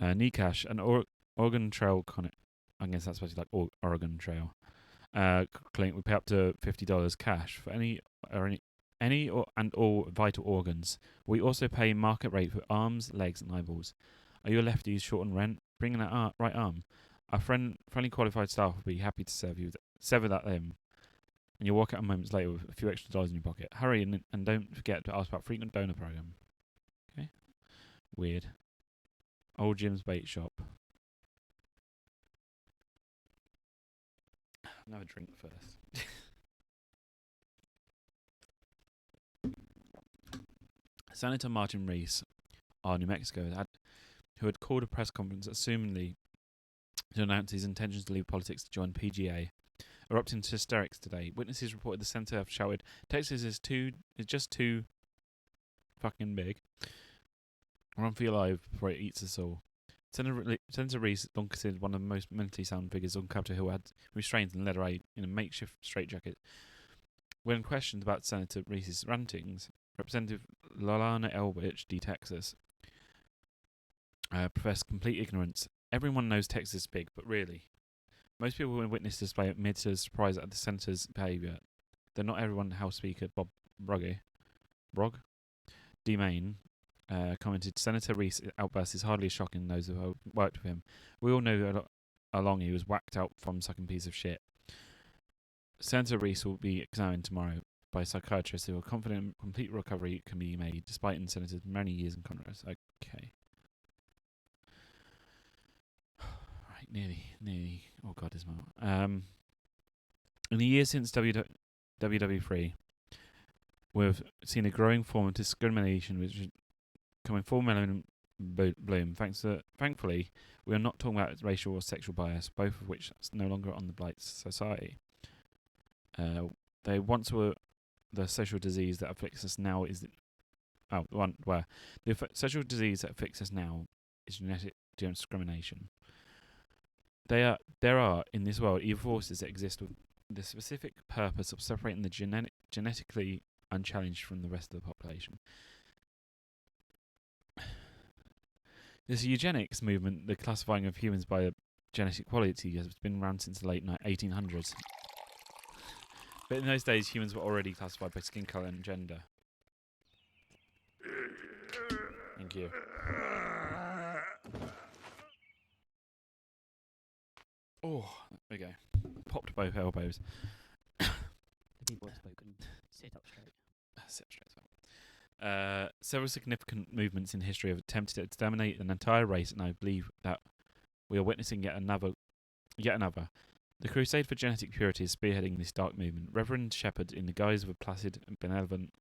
Nikash, an Oregon Trail I guess that's supposed to be like Oregon Trail. Clinic would pay up to $50 cash for any and all vital organs. We also pay market rate for arms, legs, and eyeballs. Are you a lefty short on rent? Bring in that right arm. Our friendly qualified staff will be happy to serve you. Sever that limb, and you'll walk out moments later with a few extra dollars in your pocket. Hurry and don't forget to ask about frequent donor program. Okay. Weird. Old Jim's bait shop. I'll have a drink first. Senator Martin Reese, our New Mexico, who had called a press conference assumingly to announce his intentions to leave politics to join PGA, erupted into hysterics today. Witnesses reported the senator have shouted, "Texas is just too fucking big. Run for your life before it eats us all." Senator Reese, long considered one of the most mentally sound figures on Capitol Hill, had restrained and led a raid in a makeshift straitjacket. When questioned about Senator Reese's rantings, Representative Lolana Elbich, D. Texas, professed complete ignorance. Everyone knows Texas is big, but really, most people who witnessed this display admitted to surprise at the senator's behaviour. Though not everyone, House Speaker Bob Brogg, D. Maine, commented, Senator Reese's outburst is hardly shocking those who have worked with him. We all know along he was whacked out from sucking piece of shit. Senator Reese will be examined tomorrow by psychiatrists who are confident complete recovery can be made, despite in Senator's many years in Congress. Okay. Right, nearly. Oh God, as well. In the years since WW3, we've seen a growing form of discrimination which is coming full melon bloom. Thankfully, we are not talking about racial or sexual bias, both of which is no longer on the blight society. They once were the social disease that afflicts us now is social disease that afflicts us now is genetic discrimination. There are in this world evil forces that exist with the specific purpose of separating the genetically unchallenged from the rest of the population. This eugenics movement, the classifying of humans by genetic quality, has been around since the late 1800s. But in those days, humans were already classified by skin colour and gender. Thank you. Oh, there we go. Popped both elbows. The people have spoken. Sit up straight. Sit up straight as well. Several significant movements in history have attempted to exterminate an entire race, and I believe that we are witnessing yet another. The crusade for genetic purity is spearheading this dark movement. Reverend Shepherd, in the guise of a placid and benevolent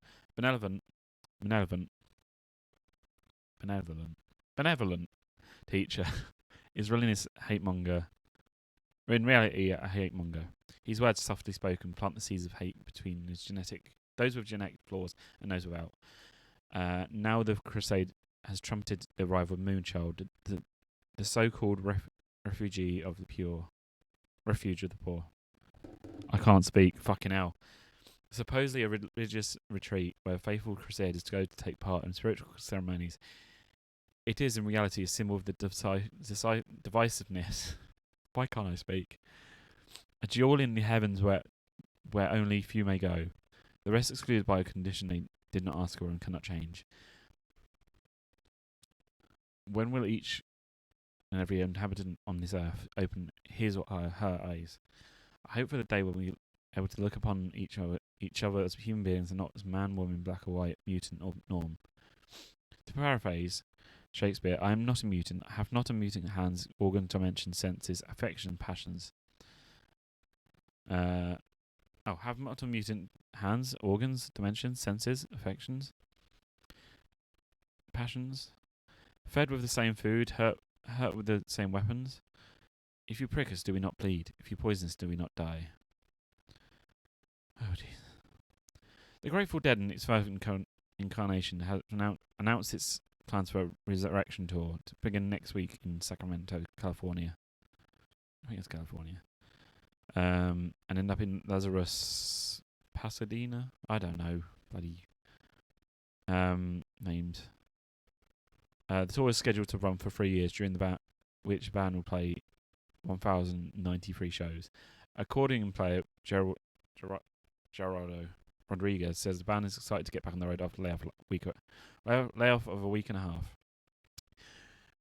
teacher, is really this hatemonger. In reality, a hatemonger. His words, softly spoken, plant the seeds of hate between those with genetic flaws and those without. Now the crusade has trumpeted the arrival of Moonchild, the so-called refuge of the poor. I can't speak. Fucking hell. Supposedly a religious retreat where faithful crusaders go to take part in spiritual ceremonies. It is in reality a symbol of the divisiveness. Why can't I speak? A jewel in the heavens where only few may go. The rest excluded by a condition they did not ask for and cannot change. When will each and every inhabitant on this earth open his or her eyes? I hope for the day when we are able to look upon each other as human beings and not as man, woman, black or white, mutant or norm. To paraphrase Shakespeare, I am not a mutant. I have not a mutant hands, organ, dimension, senses, affection, passions. Have not a mutant hands, organs, dimensions, senses, affections, passions. Fed with the same food, hurt with the same weapons. If you prick us, do we not bleed? If you poison us, do we not die? Oh, jeez. The Grateful Dead, in its first incarnation, has announced its plans for a resurrection tour to begin next week in Sacramento, California. I think it's California. And end up in Lazarus, Pasadena? I don't know. Bloody named. The tour is scheduled to run for 3 years, during which the band will play 1,093 shows. Accordion player Gerardo Rodriguez says the band is excited to get back on the road after layoff of a week and a half.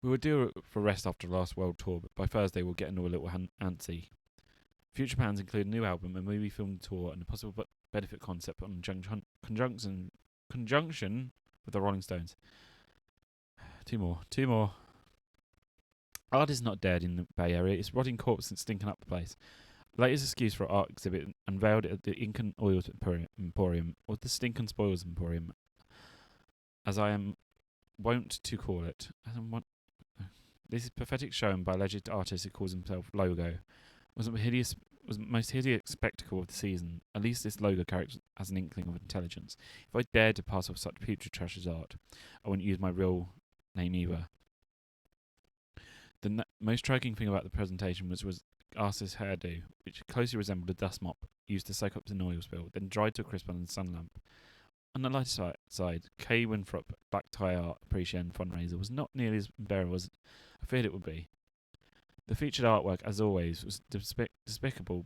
We will do it for rest after the last world tour, but by Thursday we'll get into a little antsy. Future plans include a new album, a movie film tour, and a possible benefit concept on conjunction with the Rolling Stones. Two more. Art is not dead in the Bay Area. It's rotting corpse and stinking up the place. Latest excuse for an art exhibit unveiled at the Incan Oils Emporium, or the Stinkin' Spoils Emporium, as I am wont to call it. This is pathetic shown by alleged artist who calls himself Logo. Was the most hideous spectacle of the season. At least this Logo character has an inkling of intelligence. If I dared to pass off such putrid trash as art, I wouldn't use my real name either. The most striking thing about the presentation was artist's hairdo, which closely resembled a dust mop used to soak up an oil spill, then dried to a crisp on a sun lamp. On the lighter side, Kay Winthrop Black Tie Art Appreciation fundraiser was not nearly as unbearable as I feared it would be. The featured artwork, as always, was despicable.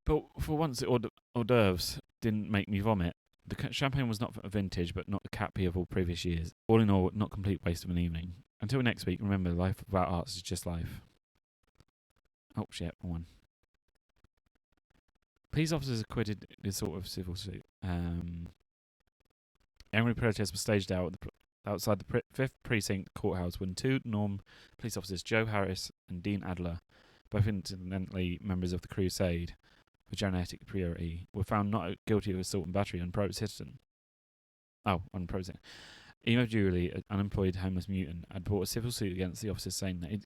But for once, the hors d'oeuvres didn't make me vomit. The champagne was not vintage, but not the cappy of all previous years. All in all, not complete waste of an evening. Until next week, remember, life without arts is just life. Oh, shit, one. Police officers acquitted this sort of civil suit. Angry protests were staged outside the 5th Precinct courthouse when two Norm police officers, Joe Harris and Dean Adler, both incidentally members of the Crusade for Genetic Purity, were found not guilty of assault and battery on a private citizen. On private citizen. Emo Julie, an unemployed homeless mutant, had brought a civil suit against the officers, saying that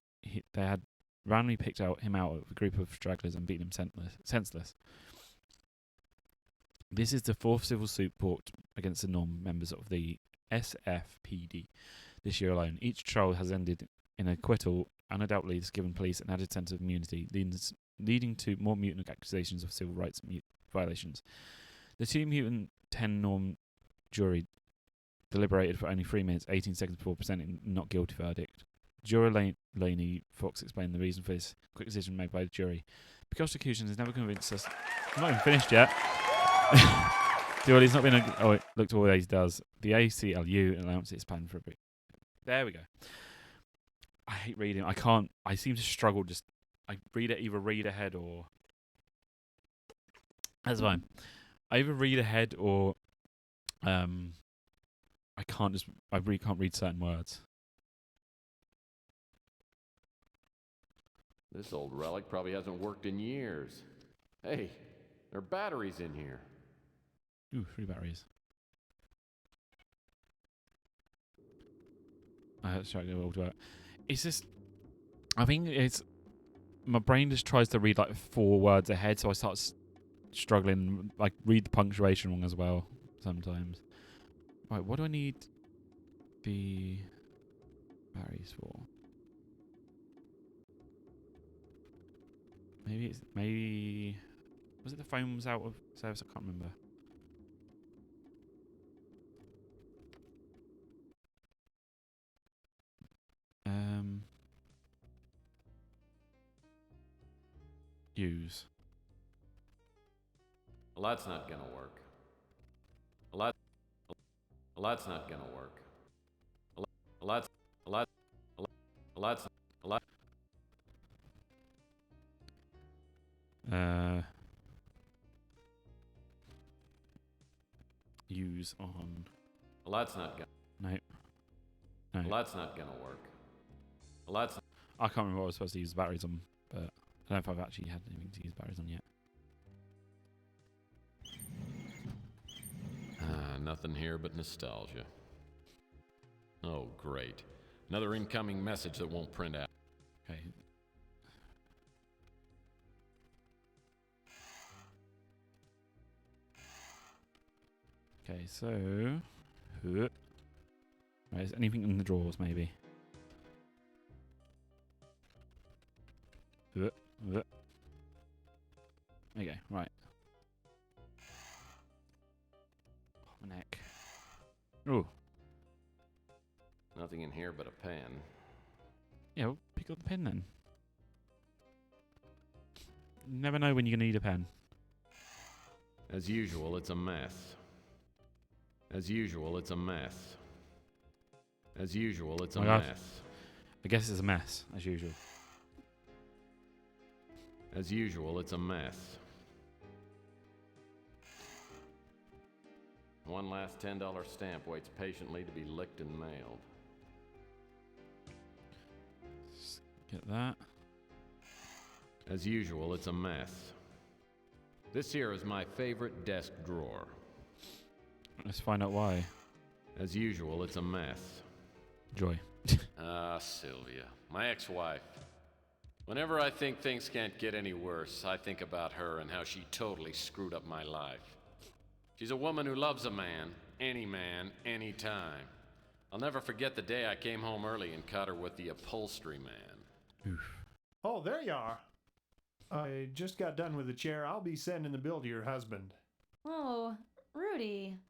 they had randomly picked him out of a group of stragglers and beaten him senseless. This is the 4th civil suit brought against the Norm members of the SFPD this year alone. Each trial has ended in acquittal, undoubtedly has given police an added sense of immunity, leading to more mutant accusations of civil rights violations. The 2 mutant 10 Norm jury deliberated for only 3 minutes, 18 seconds before presenting a not guilty verdict. Juror Laney Fox explained the reason for this quick decision made by the jury. The prosecution has never convinced us. I'm not even finished yet. He's not been. Look to all he does. The ACLU announced its plan for a bit. There we go. I hate reading. I can't. I seem to struggle. I either read ahead or. That's fine. I either read ahead or. I really can't read certain words. This old relic probably hasn't worked in years. Hey, there are batteries in here. Ooh, 3 batteries. Let's try to get it all to work. It's just, I think it's, my brain just tries to read like 4 words ahead, so I start struggling, like read the punctuation wrong as well sometimes. Right, what do I need the batteries for? Maybe was it the phone was out of service? I can't remember. Use. Well, that's not gonna work. Well, that's not gonna work. Use on. Well, that's not gonna. No. Well, that's not gonna work. Well, that's. I can't remember what I was supposed to use the batteries on, but I don't know if I've actually had anything to use batteries on yet. Nothing here but nostalgia. Oh, great. Another incoming message that won't print out. Okay. Okay, so... Right, is anything in the drawers, maybe? There you go, right. Oh, my neck. Ooh, Nothing in here but a pen. Yeah, well, pick up the pen then. You never know when you're going to need a pen. As usual, it's a mess. As usual, it's a mess. As usual, it's a Oh my God. mess. I guess it's a mess, as usual. As usual, it's a mess. One last $10 stamp waits patiently to be licked and mailed. Get that. As usual, it's a mess. This here is my favorite desk drawer. Let's find out why. As usual, it's a mess. Joy. Sylvia, my ex-wife. Whenever I think things can't get any worse, I think about her and how she totally screwed up my life. She's a woman who loves a man, any time. I'll never forget the day I came home early and caught her with the upholstery man. Oof. Oh, there you are. I just got done with the chair. I'll be sending the bill to your husband. Oh, Rudy.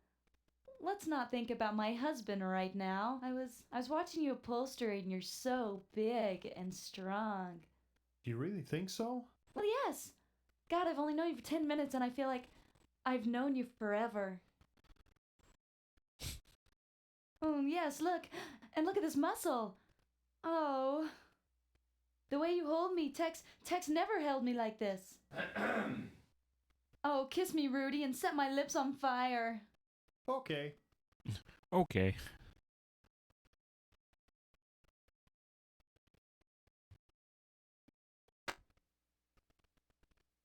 Let's not think about my husband right now. I was watching you upholster and you're so big and strong. Do you really think so? Well, yes. God, I've only known you for 10 minutes and I feel like I've known you forever. Oh, yes, look. And look at this muscle. Oh. The way you hold me, Tex never held me like this. Oh, kiss me, Rudy, and set my lips on fire. Okay. Okay.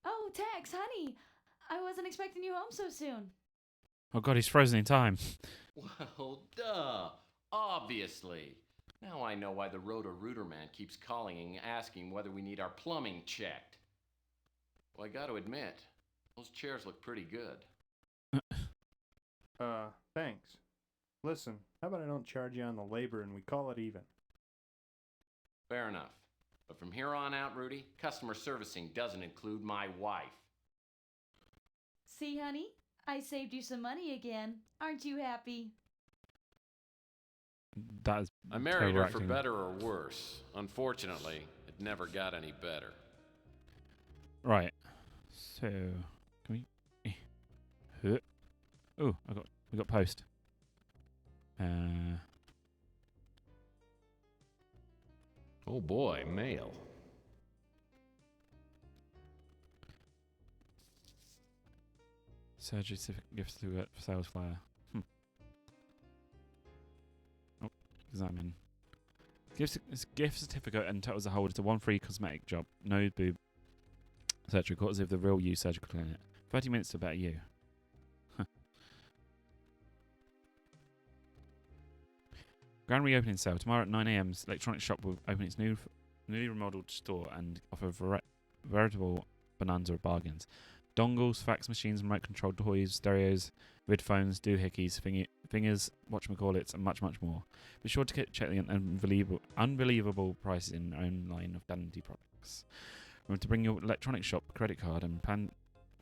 Oh, Tex, honey. I wasn't expecting you home so soon. Oh God, he's frozen in time. Well, duh. Obviously. Now I know why the Roto-Rooter man keeps calling and asking whether we need our plumbing checked. Well, I gotta admit, those chairs look pretty good. Thanks. Listen, how about I don't charge you on the labor and we call it even? Fair enough. But from here on out, Rudy, customer servicing doesn't include my wife. See, honey? I saved you some money again. Aren't you happy? That is I married her for acting. better or worse. Unfortunately, it never got any better. Right. So, can we? Oh, we got post. Oh boy, mail. Surgery certificate, gift certificate for sales flyer. Oh, examine. Gift certificate entitles the holder to one free cosmetic job. No boob surgery, as if the real you surgical clinic. 30 minutes to better you. Grand reopening sale. Tomorrow at 9 a.m. Electronics Shop will open its newly remodeled store and offer veritable bonanza of bargains. Dongles, fax machines, remote controlled toys, stereos, vid phones, doohickeys, fingers, whatchamacallits, and much, much more. Be sure to check the unbelievable prices in our own line of Dandy products. Remember to bring your Electronics Shop credit card and plan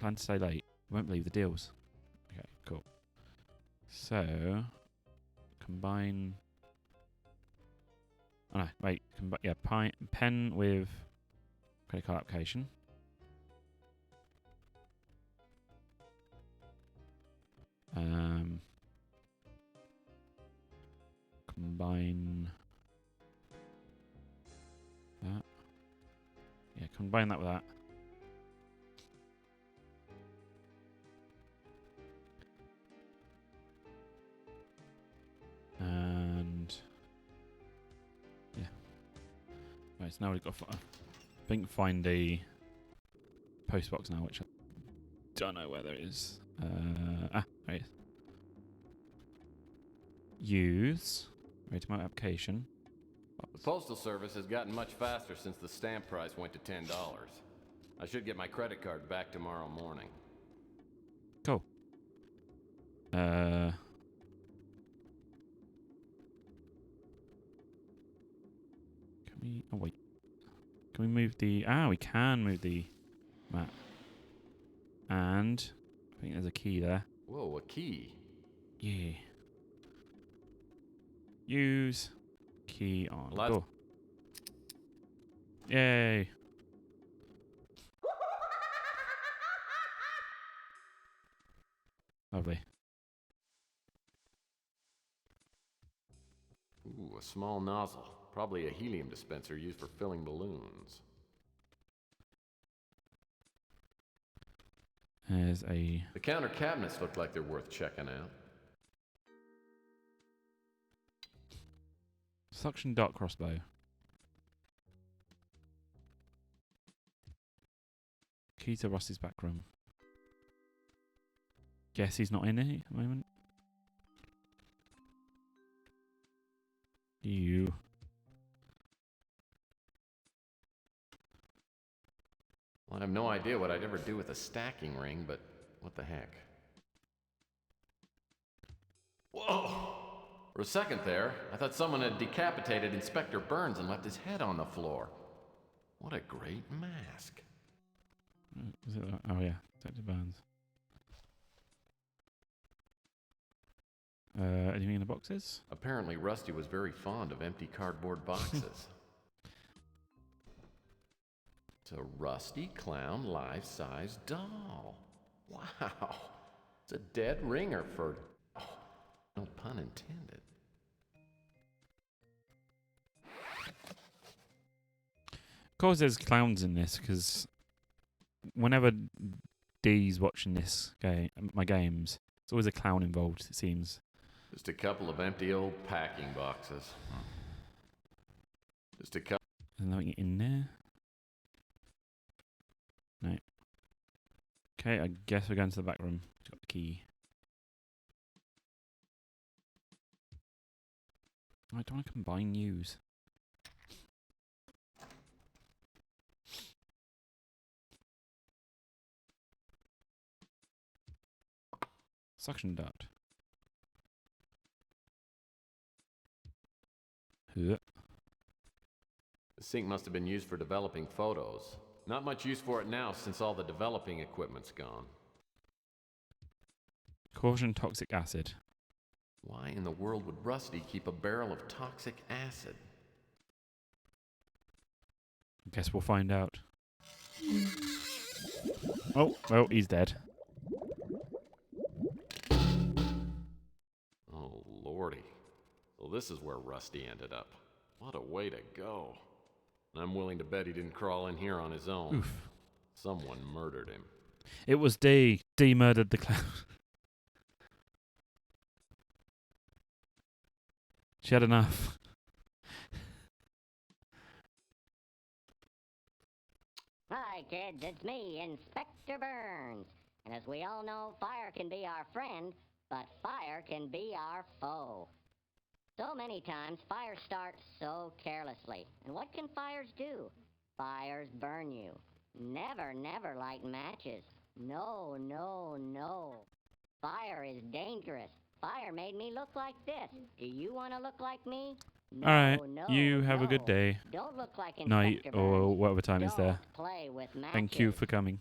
to stay late. You won't believe the deals. Okay, cool. So, combine... Oh no, wait. Pen with credit card application. Combine that. Yeah, combine that with that. And yeah. Right, so now we've got find a post box now, which I don't know where it is. There it is. Use remote application. The Postal Service has gotten much faster since the stamp price went to $10. I should get my credit card back tomorrow morning. Cool. Can we... Oh, wait. Can we move the... we can move the map. And I think there's a key there. Whoa, a key? Yeah. Use Key on Let's- door. Yay. Lovely. Ooh, a small nozzle. Probably a helium dispenser used for filling balloons. There's a... The counter cabinets look like they're worth checking out. Suction dart crossbow. Key to Rusty's back room. Guess he's not in it at the moment. You. Well, I have no idea what I'd ever do with a stacking ring, but what the heck. Whoa! For a second there, I thought someone had decapitated Inspector Burns and left his head on the floor. What a great mask. Is it that? Oh yeah, Detective Burns. Anything in the boxes? Apparently Rusty was very fond of empty cardboard boxes. It's a Rusty Clown life-size doll. Wow. It's a dead ringer for... Oh, no pun intended. Of course there's clowns in this, because whenever Dee's watching this game, my games, there's always a clown involved, it seems. Just a couple of empty old packing boxes. Just a couple... There's nothing in there? No. Okay, I guess we're going to the back room. Got the key. I don't want to combine use. Suction dart. Huh. The sink must have been used for developing photos. Not much use for it now since all the developing equipment's gone. Caution toxic acid. Why in the world would Rusty keep a barrel of toxic acid? Guess we'll find out. Oh, well, he's dead. Oh, lordy. So this is where Rusty ended up. What a way to go. I'm willing to bet he didn't crawl in here on his own. Oof. Someone murdered him. It was D. D murdered the clown. She had enough. Hi, kids, it's me, Inspector Burns. And as we all know, fire can be our friend, but fire can be our foe. So many times, fire starts so carelessly. And what can fires do? Fires burn you. Never, never light matches. No, no, no. Fire is dangerous. Fire made me look like this. Do you want to look like me? No, Alright, no, you have no. a good day. Don't look like Night, Inspector or Burns. whatever time is there. Don't play with Thank you matches. for coming.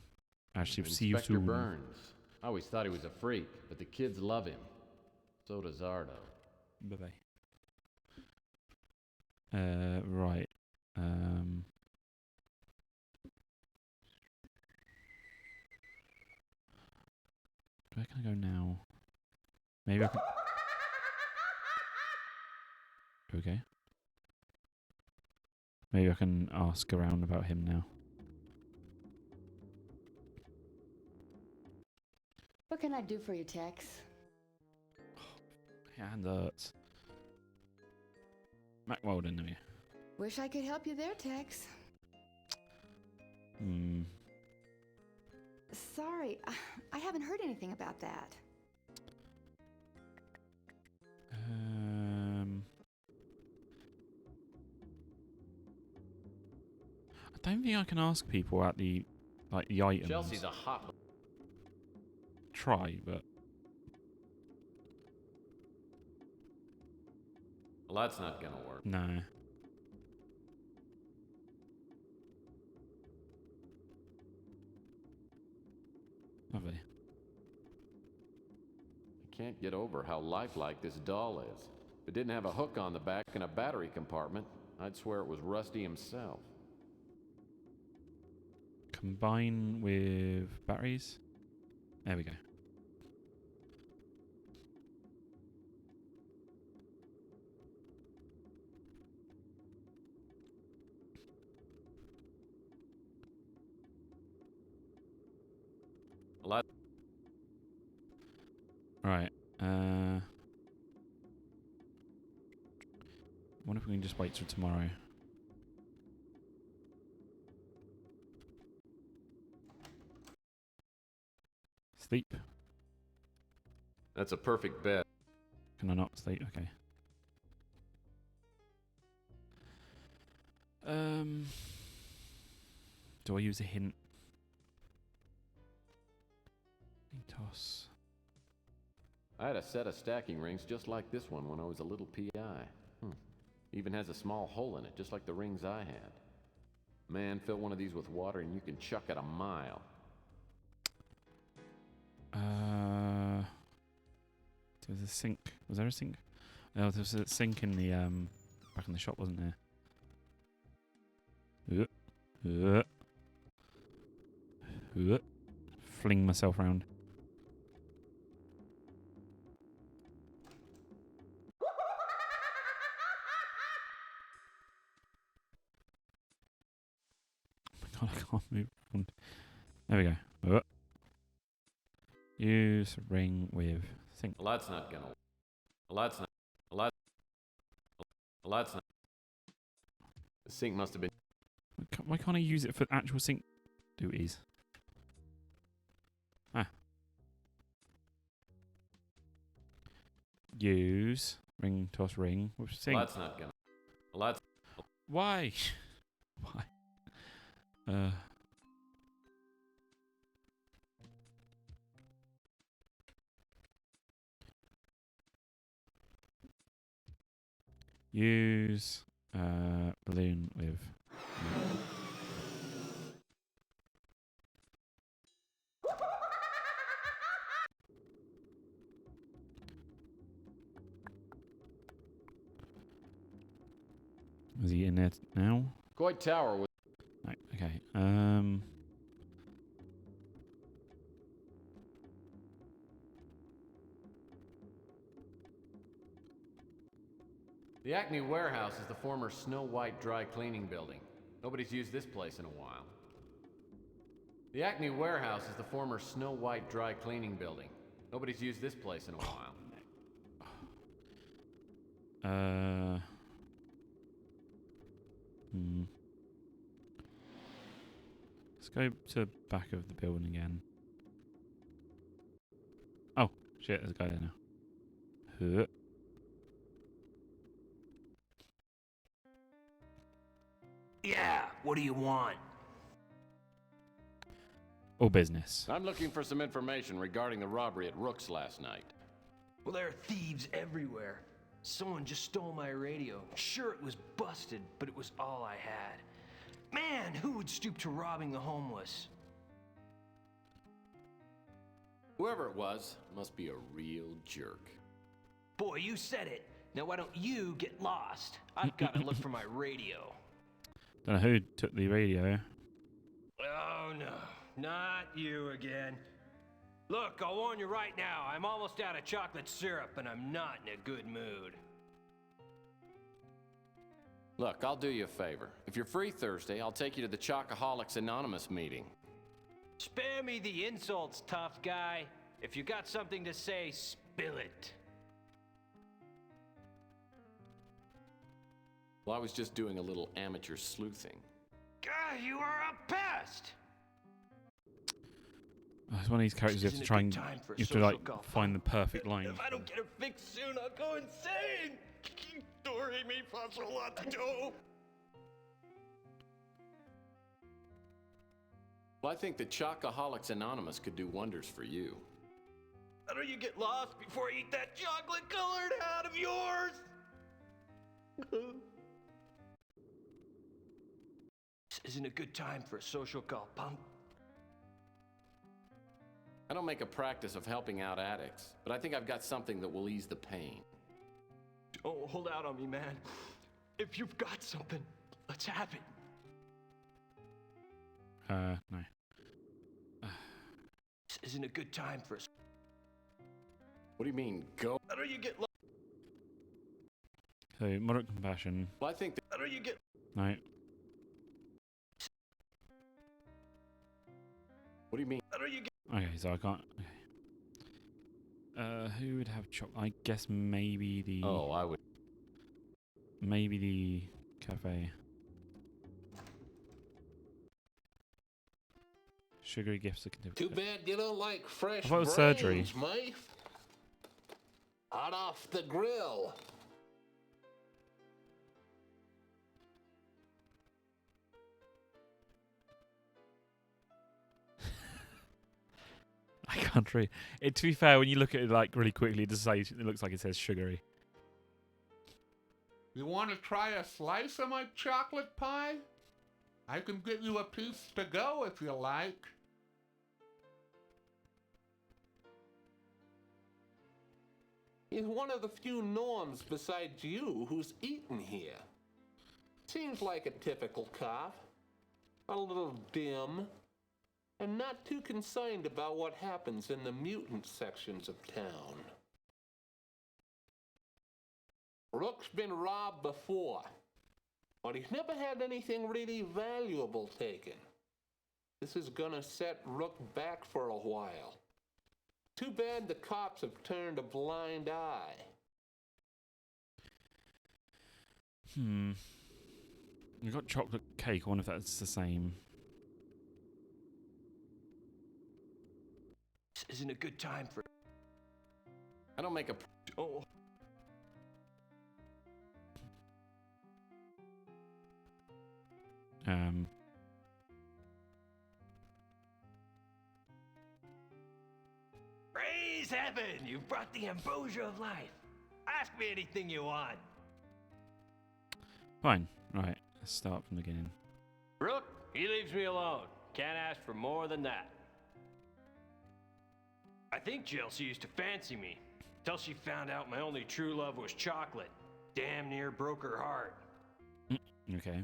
Actually, see you Inspector soon. Burns. I always thought he was a freak, but the kids love him. So does Ardo. Bye-bye. Right. Where can I go now? Maybe I can... Okay. Maybe I can ask around about him now. What can I do for you, Tex? Hand hurts. Mac Weldon, no. Wish I could help you there, Tex. Hmm. Sorry, I haven't heard anything about that. I don't think I can ask people at the items. Chelsea's a hot... Try, but Well, that's not gonna work. no. Lovely. I can't get over how lifelike this doll is. If it didn't have a hook on the back and a battery compartment, I'd swear it was Rusty himself. Combine with batteries. There we go. Right. I wonder if we can just wait till tomorrow. Sleep. That's a perfect bet. Can I not sleep? Okay. Do I use a hint? Toss. I had a set of stacking rings just like this one when I was a little PI. Even has a small hole in it, just like the rings I had. Man, fill one of these with water and you can chuck it a mile. There was a sink. Was there a sink? No, there was a sink in the back in the shop, wasn't there? Fling myself round. Oh my god, I can't move around. There we go. Use ring with sink. Well, that's not gonna. The sink must have been. Why can't I use it for actual sink duties? Use ring, toss ring with sink. Well, that's not gonna. Well, that's. Why? Why? Use balloon with. Is he in there now? Coit Tower was. Right, okay. The Acme Warehouse is the former Snow White dry cleaning building. Nobody's used this place in a while. The Acme Warehouse is the former Snow White dry cleaning building. Nobody's used this place in a while. Let's go to the back of the building again. Oh, shit, there's a guy there now. Yeah, what do you want? All business. I'm looking for some information regarding the robbery at Rook's last night. Well, there are thieves everywhere. Someone just stole my radio. Sure, it was busted, but it was all I had. Man, who would stoop to robbing the homeless? Whoever it was must be a real jerk. Boy, you said it. Now why don't you get lost? I've got to look for my radio. Don't know who took the radio. Oh no, not you again. Look, I'll warn you right now, I'm almost out of chocolate syrup and I'm not in a good mood. Look, I'll do you a favor. If you're free Thursday, I'll take you to the Chocoholics Anonymous meeting. Spare me the insults, tough guy. If you got something to say, spill it. Well, I was just doing a little amateur sleuthing. God, you are a pest! It's one of these characters you have to try and you have to like find the perfect line. If I don't get her fixed soon, I'll go insane! Doremi mi faccio lato. Well, I think the Chocoholics Anonymous could do wonders for you. How do you get lost before I eat that chocolate-colored hat of yours? This isn't a good time for a social call, punk. I don't make a practice of helping out addicts, but I think I've got something that will ease the pain. Oh, hold out on me, man. If you've got something, let's have it. No. This isn't a good time for us. What do you mean, go? Better you get So, moderate compassion. Well, I think that better you get. No. What do you mean? Better you get. Okay, so I can't. Okay. Who would have chocolate? I guess maybe the. Oh, I would. Maybe the cafe. Sugary gifts are Too bad you don't like fresh I thought it was brains, surgery. mate. Hot off the grill. I can't read it. To be fair, when you look at it like really quickly, it looks like it says sugary. You want to try a slice of my chocolate pie? I can give you a piece to go if you like. He's one of the few norms besides you who's eaten here. Seems like a typical cop. A little dim. And not too concerned about what happens in the mutant sections of town. Rook's been robbed before, but he's never had anything really valuable taken. This is gonna set Rook back for a while. Too bad the cops have turned a blind eye. We've got chocolate cake. I wonder if that's the same. This isn't a good time for. I don't make a. Oh. Praise heaven! You've brought the ambrosia of life. Ask me anything you want. Fine. Right. Let's start from the beginning. Rook, he leaves me alone. Can't ask for more than that. I think Chelsea used to fancy me, till she found out my only true love was chocolate. Damn near broke her heart. Okay.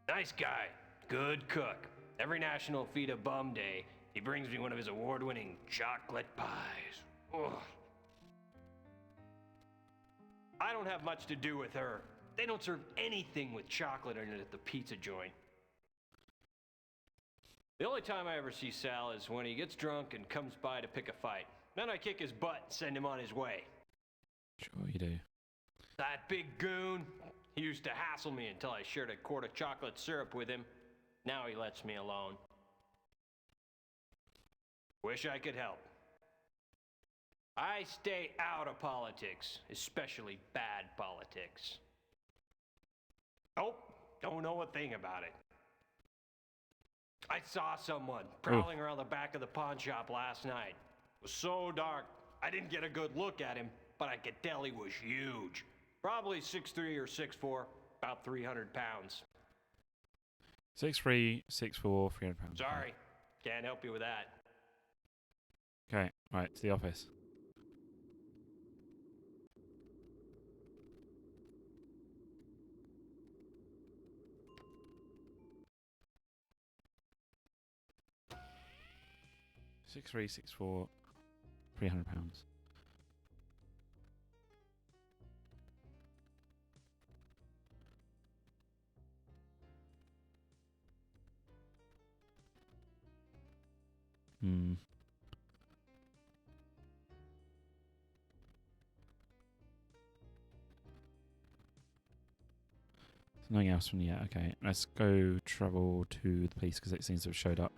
Nice guy, good cook. Every National Feed a Bum Day, he brings me one of his award-winning chocolate pies. Ugh. I don't have much to do with her. They don't serve anything with chocolate in it at the pizza joint. The only time I ever see Sal is when he gets drunk and comes by to pick a fight. Then I kick his butt and send him on his way. Sure you do. That big goon, he used to hassle me until I shared a quart of chocolate syrup with him. Now he lets me alone. Wish I could help. I stay out of politics, especially bad politics. Nope, don't know a thing about it. I saw someone prowling around the back of the pawn shop last night. It was so dark, I didn't get a good look at him, but I could tell he was huge. Probably 6'3" or 6'4", about 300 pounds. 6'3", 6'4", 300 pounds. Sorry, can't help you with that. Okay, right, to the office. £6'3", 6'4", 300 pounds. Nothing else from yet. Okay, let's go travel to the police because it seems to have showed up.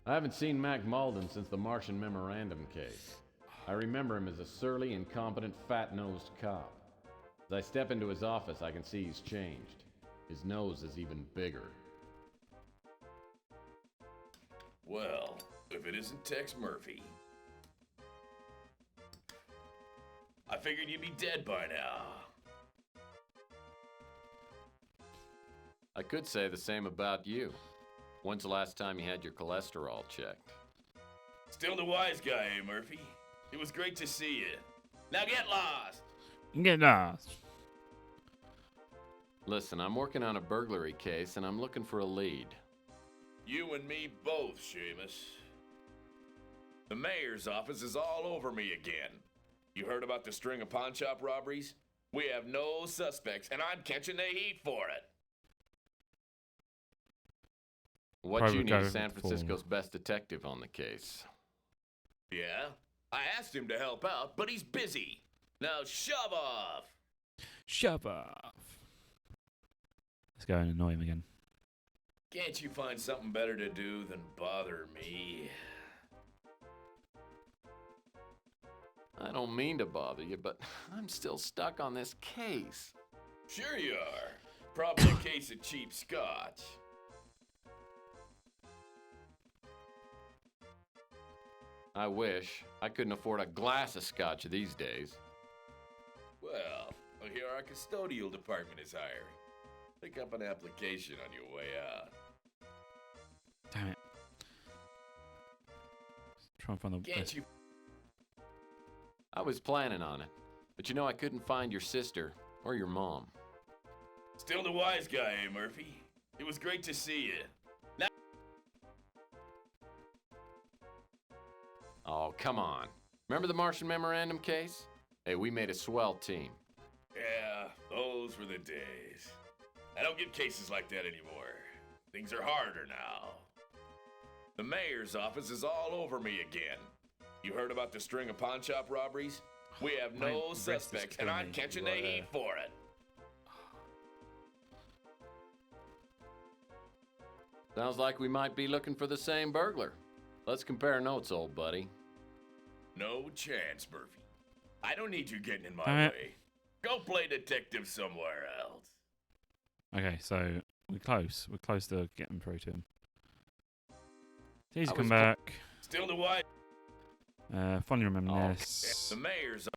I haven't seen Mac Malden since the Martian Memorandum case. I remember him as a surly, incompetent, fat-nosed cop. As I step into his office, I can see he's changed. His nose is even bigger. Well, if it isn't Tex Murphy. I figured you'd be dead by now. I could say the same about you. When's the last time you had your cholesterol checked? Still the wise guy, eh, Murphy? It was great to see you. Now get lost. Get lost. Listen, I'm working on a burglary case, and I'm looking for a lead. You and me both, Seamus. The mayor's office is all over me again. You heard about the string of pawn shop robberies? We have no suspects, and I'm catching the heat for it. What Private you need guy is San for- Francisco's best detective on the case. Yeah? I asked him to help out, but he's busy. Now shove off. Shove off. Let's go and annoy him again. Can't you find something better to do than bother me? I don't mean to bother you, but I'm still stuck on this case. Sure you are. Probably a case of cheap scotch. I wish. I couldn't afford a glass of scotch these days. Well, here our custodial department is hiring. Pick up an application on your way out. Damn it. Try and find the Can't you? I was planning on it, but you know I couldn't find your sister or your mom. Still the wise guy, eh, Murphy? It was great to see you. Now. Oh, come on. Remember the Martian Memorandum case? Hey, we made a swell team. Yeah, those were the days. I don't get cases like that anymore. Things are harder now. The mayor's office is all over me again. You heard about the string of pawn shop robberies? We have My no wrist is suspects, and killing I'm me. catching the heat for it. Sounds like we might be looking for the same burglar. Let's compare notes, old buddy. No chance, Murphy. I don't need you getting in my Damn it. way. Go play detective somewhere else. Okay, so we're close. We're close to getting through to him. Please I come was back. Still the white. Fondly reminisce. The mayor's.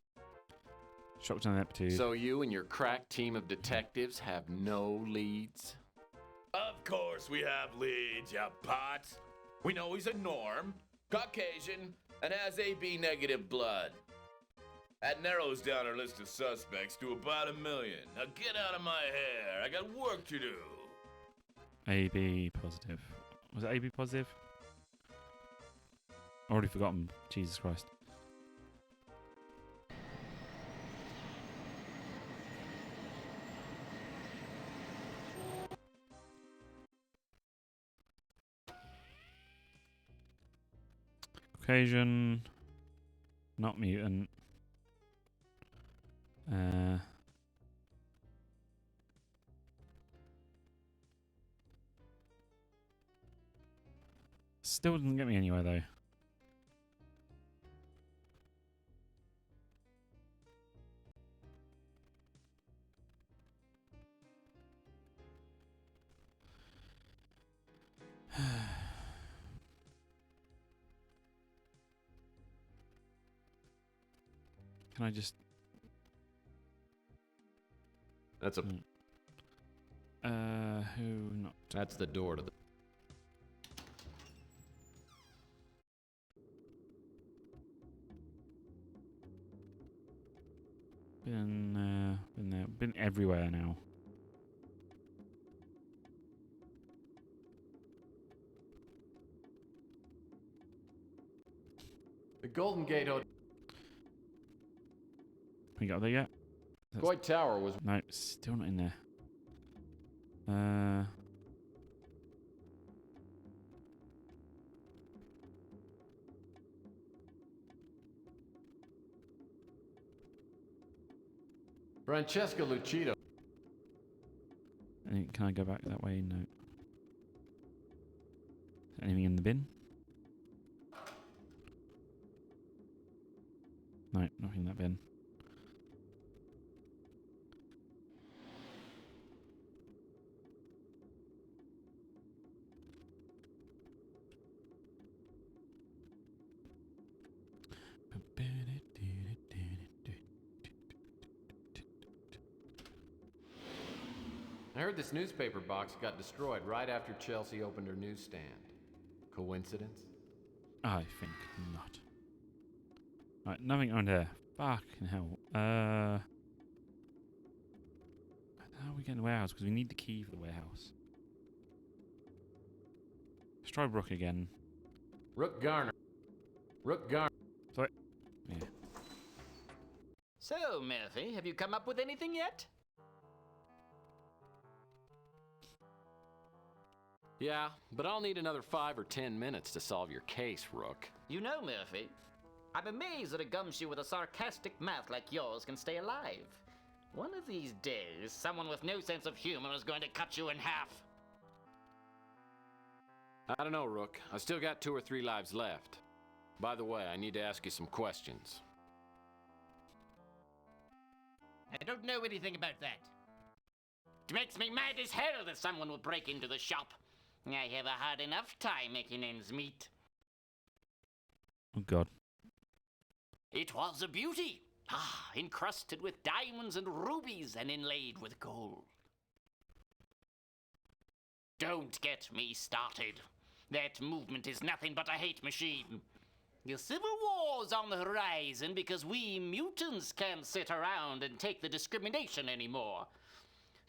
Shocked and ineptitude. So you and your crack team of detectives have no leads? Of course we have leads, you pots. We know he's a norm, Caucasian, and has AB negative blood. That narrows down our list of suspects to about 1 million. Now get out of my hair. I got work to do. AB positive. Was it AB positive? Already forgotten. Jesus Christ. Caucasian. Not mutant. Still doesn't get me anywhere though. Can I just... That's a... who not... That's the door to the... Been there. Been everywhere now. The Golden Gate Hotel. We got there yet? Coit Tower was... No, still not in there. Francesca Lucido. Can I go back that way? No. Anything in the bin? No, nothing in that bin. I heard this newspaper box got destroyed right after Chelsea opened her newsstand. Coincidence? I think not. Right, nothing on there. Fucking hell. How are we getting the warehouse? Because we need the key for the warehouse. Let's try Rook again. Rook Garner. Rook Garner. Sorry. Yeah. So, Murphy, have you come up with anything yet? Yeah, but I'll need another 5 or 10 minutes to solve your case, Rook. You know, Murphy, I'm amazed that a gumshoe with a sarcastic mouth like yours can stay alive. One of these days, someone with no sense of humor is going to cut you in half. I don't know, Rook. I still got 2 or 3 lives left. By the way, I need to ask you some questions. I don't know anything about that. It makes me mad as hell that someone would break into the shop. I have a hard enough time making ends meet. Oh, God. It was a beauty. Encrusted with diamonds and rubies and inlaid with gold. Don't get me started. That movement is nothing but a hate machine. The Civil War's on the horizon because we mutants can't sit around and take the discrimination anymore.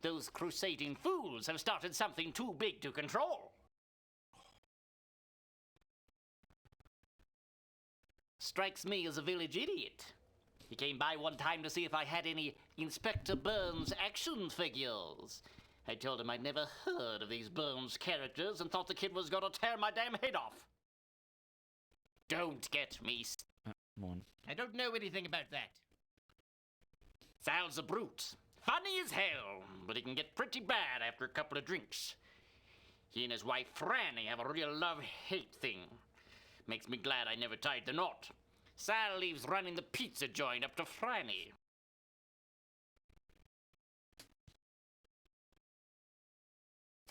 Those crusading fools have started something too big to control. Strikes me as a village idiot. He came by one time to see if I had any Inspector Burns action figures. I told him I'd never heard of these Burns characters and thought the kid was gonna tear my damn head off. Don't get me Come on. I don't know anything about that. Sal's a brute. Funny as hell, but he can get pretty bad after a couple of drinks. He and his wife Franny have a real love-hate thing. Makes me glad I never tied the knot. Sal leaves running the pizza joint up to Franny.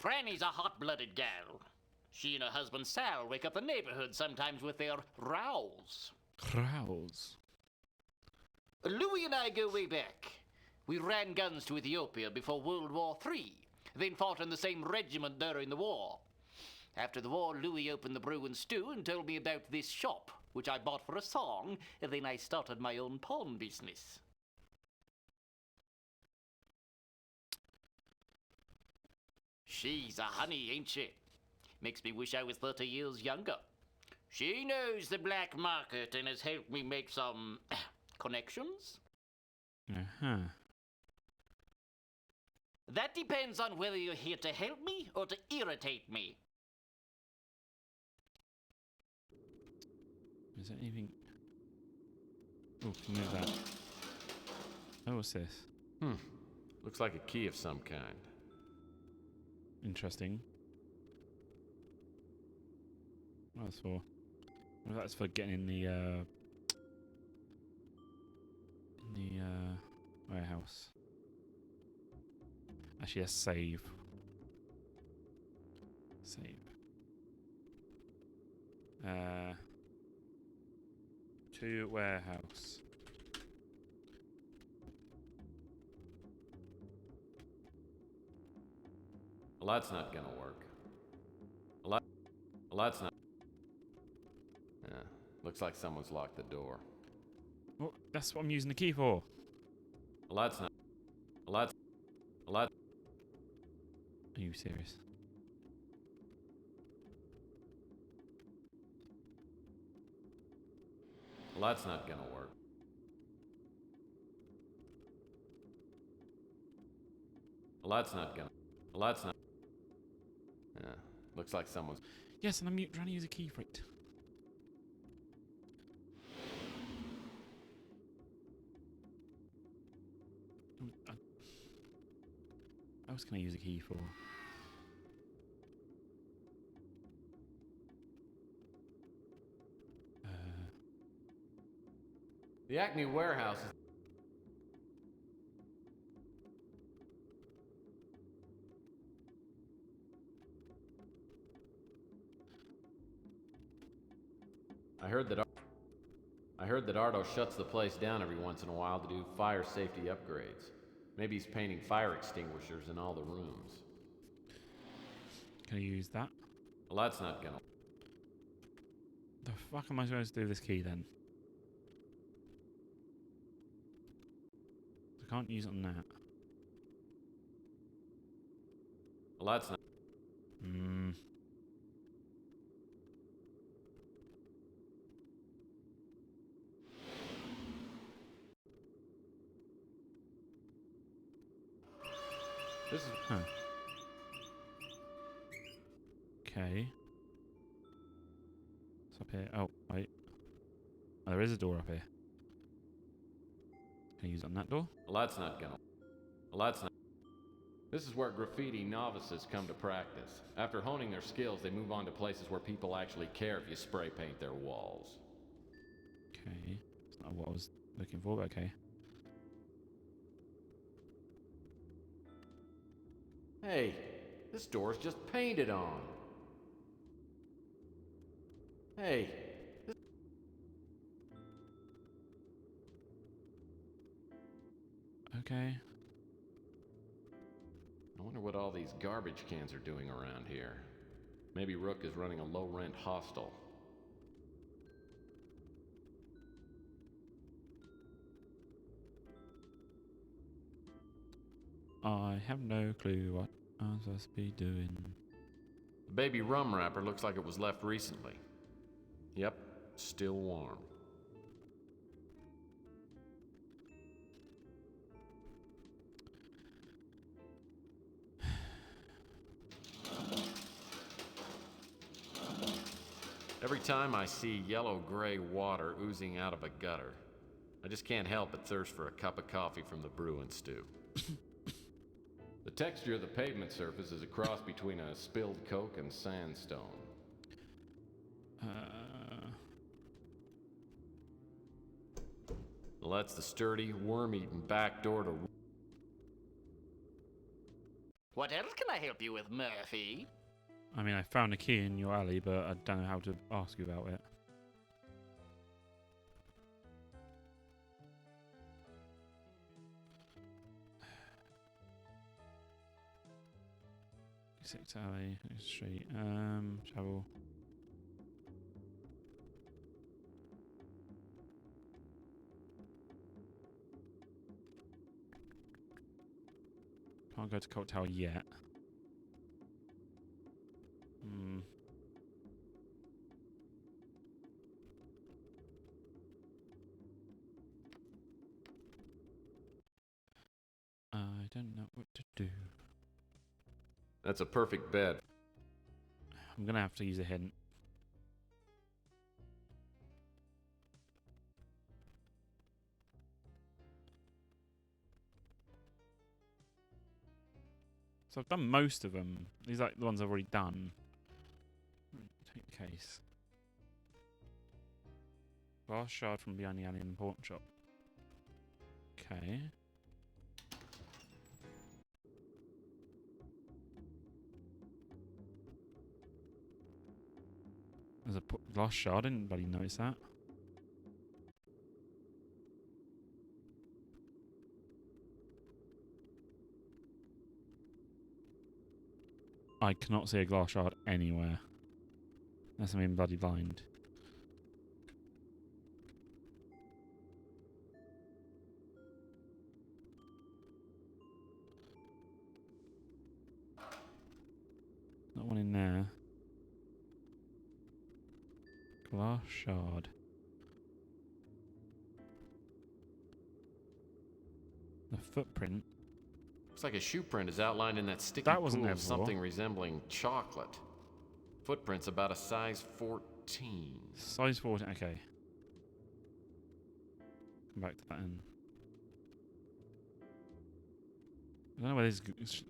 Franny's a hot-blooded gal. She and her husband Sal wake up the neighborhood sometimes with their rows. Rows? Louis and I go way back. We ran guns to Ethiopia before World War III, then fought in the same regiment during the war. After the war, Louis opened the Brew and Stew and told me about this shop, which I bought for a song, and then I started my own pawn business. She's a honey, ain't she? Makes me wish I was 30 years younger. She knows the black market and has helped me make some connections. Uh-huh. That depends on whether you're here to help me or to irritate me. Is there anything... Oh, can you move that? Oh, what's this? Looks like a key of some kind. Interesting. What that's for? Well, that's for getting in the warehouse. Actually, let's save. Save. To warehouse. Well, that's not gonna work. Well, that's not... Yeah, looks like someone's locked the door. Well, that's what I'm using the key for. Well, that's not... Well, that's... Are you serious? Well, that's not gonna work. Well, that's not gonna... Well, that's not... Yeah, looks like someone's... Yes, and I'm trying to use a key for it. What else can I use a key for? The Acme warehouse is... I heard that Ardo shuts the place down every once in a while to do fire safety upgrades. Maybe he's painting fire extinguishers in all the rooms. Can I use that? Well, that's not gonna... The fuck am I supposed to do with this key then? can't use it on that. Well, that's not. Hmm. This is. Huh. Okay. It's up here. Oh, wait. Oh, there is a door up here. Can I use it on that door? Well, that's not gonna. Well, that's not. This is where graffiti novices come to practice. After honing their skills, they move on to places where people actually care if you spray paint their walls. Okay. That's not what I was looking for, but okay. Hey, this door's just painted on. Hey. Okay. I wonder what all these garbage cans are doing around here. Maybe Rook is running a low-rent hostel. I have no clue what I'm supposed to be doing. The baby rum wrapper looks like it was left recently. Yep, still warm. Every time I see yellow-gray water oozing out of a gutter, I just can't help but thirst for a cup of coffee from the brew and stew. The texture of the pavement surface is a cross between a spilled Coke and sandstone. Well, that's the sturdy, worm-eaten back door to... What else can I help you with, Murphy? I mean, I found a key in your alley, but I don't know how to ask you about it. Sixth alley, street, travel. Can't go to Cocktail yet. Hmm. I don't know what to do. That's a perfect bed. I'm gonna have to use a hint. So I've done most of them. These are like the ones I've already done. Take the case. Glass shard from behind the alley in the pawn shop. Okay. There's a glass shard. I didn't bloody notice that. I cannot see a glass shard anywhere. Unless I'm in bloody blind. Not one in there. Glass shard. The footprint. Looks like a shoe print is outlined in that sticky That wasn't pool there of before. something resembling chocolate. Footprint's about a size 14. Size 14, okay. Come back to that end. I don't know where this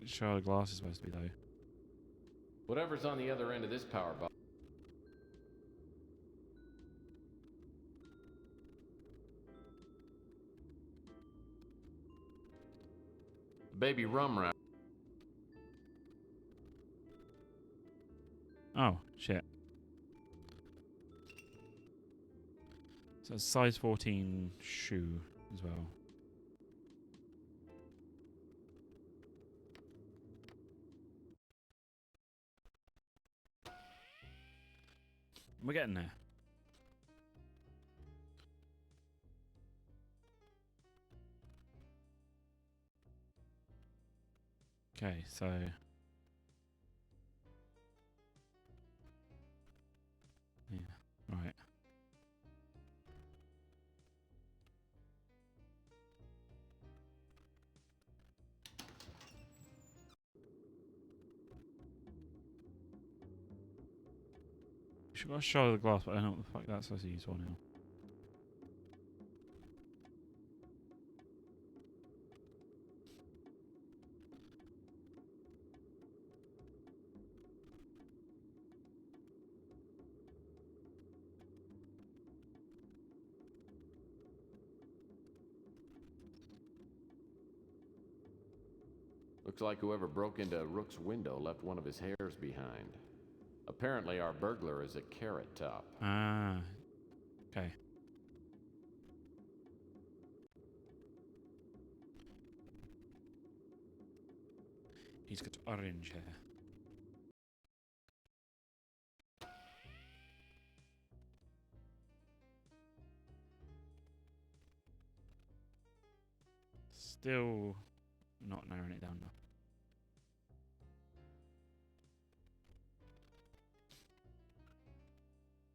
shard of glass is supposed to be though. Whatever's on the other end of this power box. Baby rum wrap. Oh, shit. So it's size 14 shoe as well. We're getting there. Okay, so yeah, right. Should got a shot of the glass, but I don't know what the fuck that's supposed to use for now. Looks like whoever broke into Rook's window left one of his hairs behind. Apparently our burglar is a Carrot Top. Ah, okay. He's got orange hair. Still not narrowing it down though.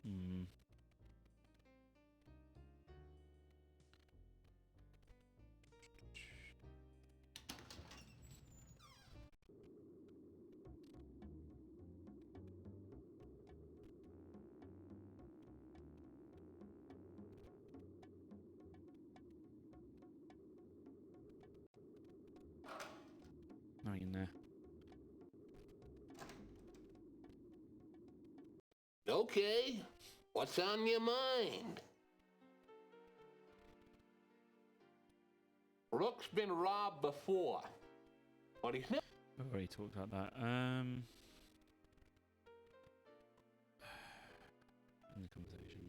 Hmm. Nothing in there. Okay, what's on your mind? Rook's been robbed before, but he's never... We've already talked about that. In the conversation.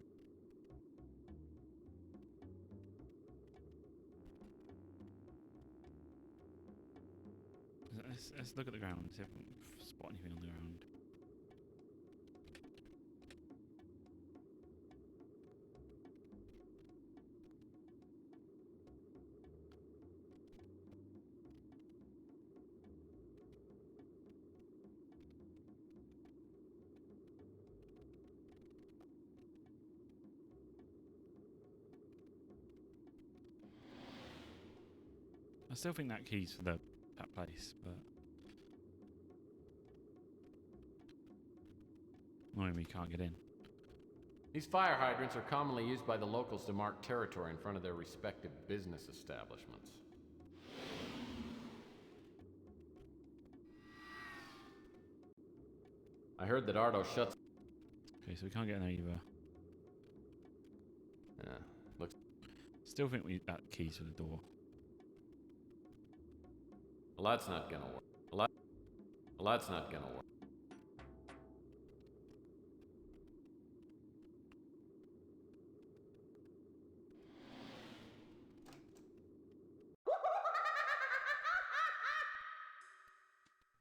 Let's look at the ground, see if we can spot anything on the ground. I still think that key's for that place, but annoying we can't get in. These fire hydrants are commonly used by the locals to mark territory in front of their respective business establishments. I heard that Ardo shuts... Okay, so we can't get in there either. Yeah, looks... Still think that key's for the door. Well, that's not gonna work. Well, that's not gonna work.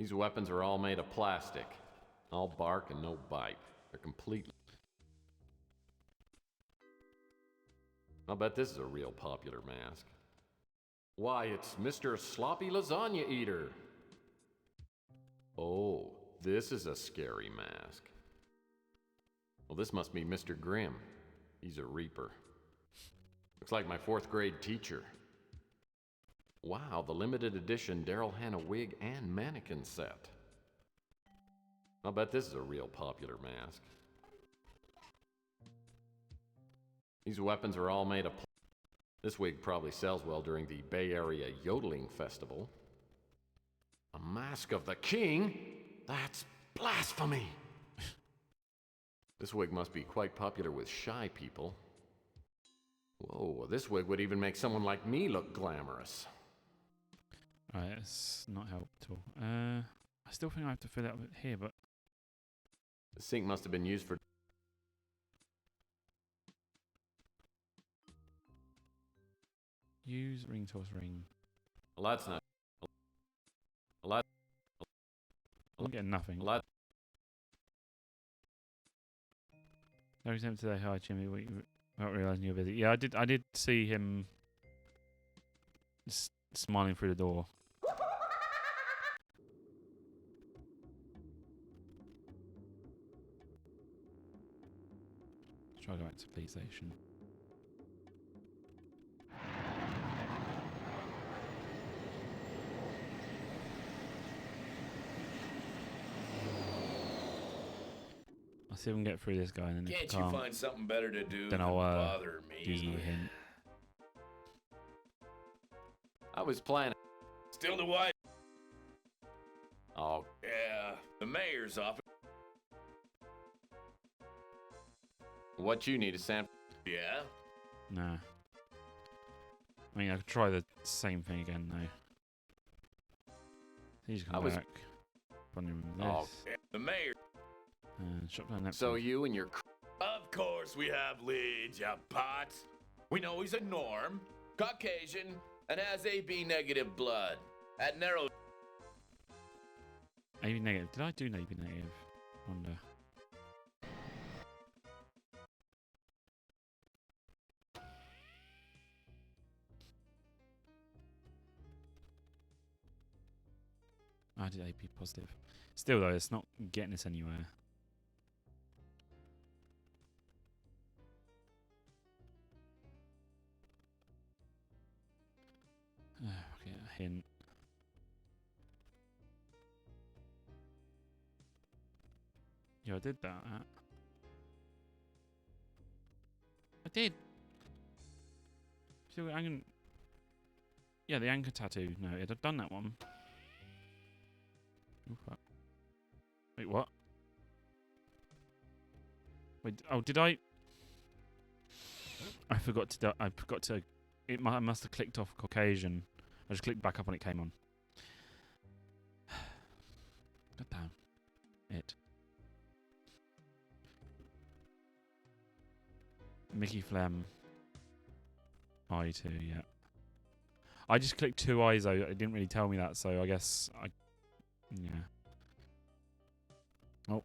These weapons are all made of plastic. All bark and no bite. They're completely... I'll bet this is a real popular mask. Why, it's Mr. Sloppy Lasagna Eater. Oh, this is a scary mask. Well, this must be Mr. Grimm. He's a Reaper. Looks like my 4th grade teacher. Wow, the limited edition Daryl Hannah wig and mannequin set. I'll bet this is a real popular mask. These weapons are all made of... This wig probably sells well during the Bay Area Yodeling Festival. A mask of the king? That's blasphemy! This wig must be quite popular with shy people. Whoa, this wig would even make someone like me look glamorous. Alright, it's not helped at all. I still think I have to fill it up here, but... The sink must have been used for... Use ring toss ring. Well, that's not... Well, I'm getting nothing. Well, Larry's him today. Hi, Jimmy. Without realising you're busy. Yeah, I did see him smiling through the door. Try to go back to police station. I'll see if I can get through this guy, and then if Can't I you can't, find something better to do then than I'll bother use me? another hint. I was planning. Still the white. Oh, Yeah, the mayor's office. what you need is San. Yeah. Nah. I mean, I could try the same thing again, though. He's I come was- back. Funny with this. Oh, The mayor. Shop down so you and your. Of course we have leads, ya pots. We know he's a norm, Caucasian, and has AB negative blood. At Narrow. AB negative. Did I do AB negative? Wonder. I did AP positive. Still though, it's not getting us anywhere. Okay, a hint. Yeah, I did that. I did. So I'm gonna. Yeah, the anchor tattoo. No, I'd done that one. Oh, fuck. Wait, what? Wait, oh, did I? I forgot to. I forgot to. I must have clicked off Caucasian. I just clicked back up and it came on. God damn it. Mickey Flem. I2, yeah. I just clicked two eyes though. It didn't really tell me that, so I guess I. Yeah. Oh.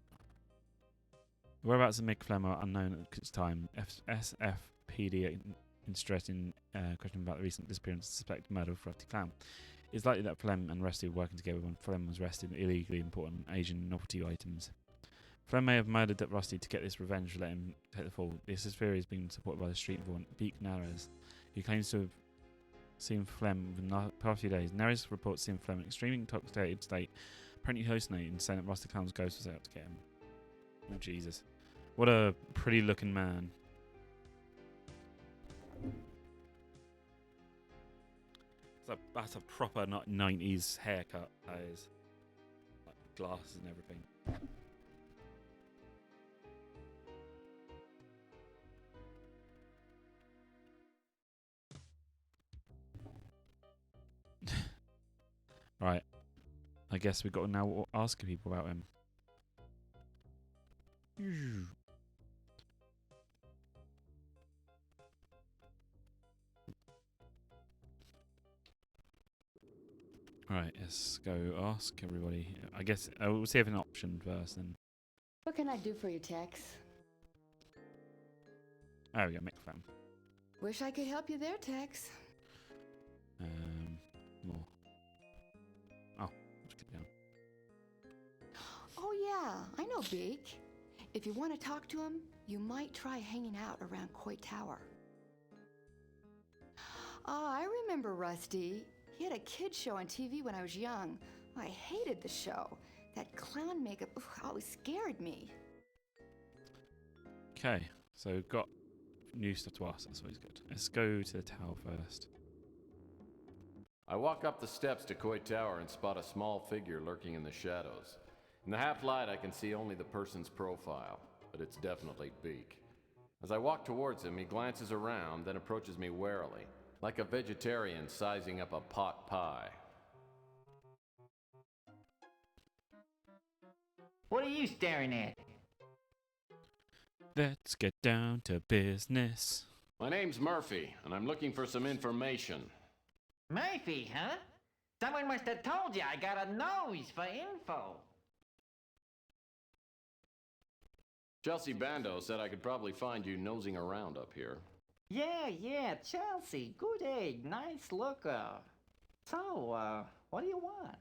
Whereabouts of Mick Flem are unknown at this time. SFPD in stress in question about the recent disappearance of suspected murder of Rusty Clown. It's likely that Flem and Rusty were working together when Flem was arrested with illegally important Asian novelty items. Flem may have murdered that Rusty to get this revenge for letting him take the fall. This theory has been supported by the street informant Beak Nares, who claims to have seen Flem within the past few days. Nares reports seeing Flem in extremely intoxicated state, apparently hallucinating, saying that Rusty Clown's ghost was out to get him. Oh Jesus. What a pretty looking man. That's a proper 90s haircut, that is. Like glasses and everything. Right. I guess we've got to now ask people about him. Right, let's go ask everybody. I guess we'll see if an option first then. What can I do for you, Tex? There we go, Mick Flem. Wish I could help you there, Tex. More. Oh, let's get down. Oh, yeah, I know Beak. If you want to talk to him, you might try hanging out around Coit Tower. Ah, I remember Rusty. He had a kid show on TV when I was young. I hated the show. That clown makeup always scared me. Okay, so we've got new stuff to ask. That's always good. Let's go to the tower first. I walk up the steps to Coit Tower and spot a small figure lurking in the shadows. In the half light, I can see only the person's profile, but it's definitely Beak. As I walk towards him, he glances around, then approaches me warily, like a vegetarian sizing up a pot pie. What are you staring at? Let's get down to business. My name's Murphy, and I'm looking for some information. Murphy, huh? Someone must have told you I got a nose for info. Chelsea Bando said I could probably find you nosing around up here. Yeah, Chelsea. Good egg. Nice looker. So, what do you want?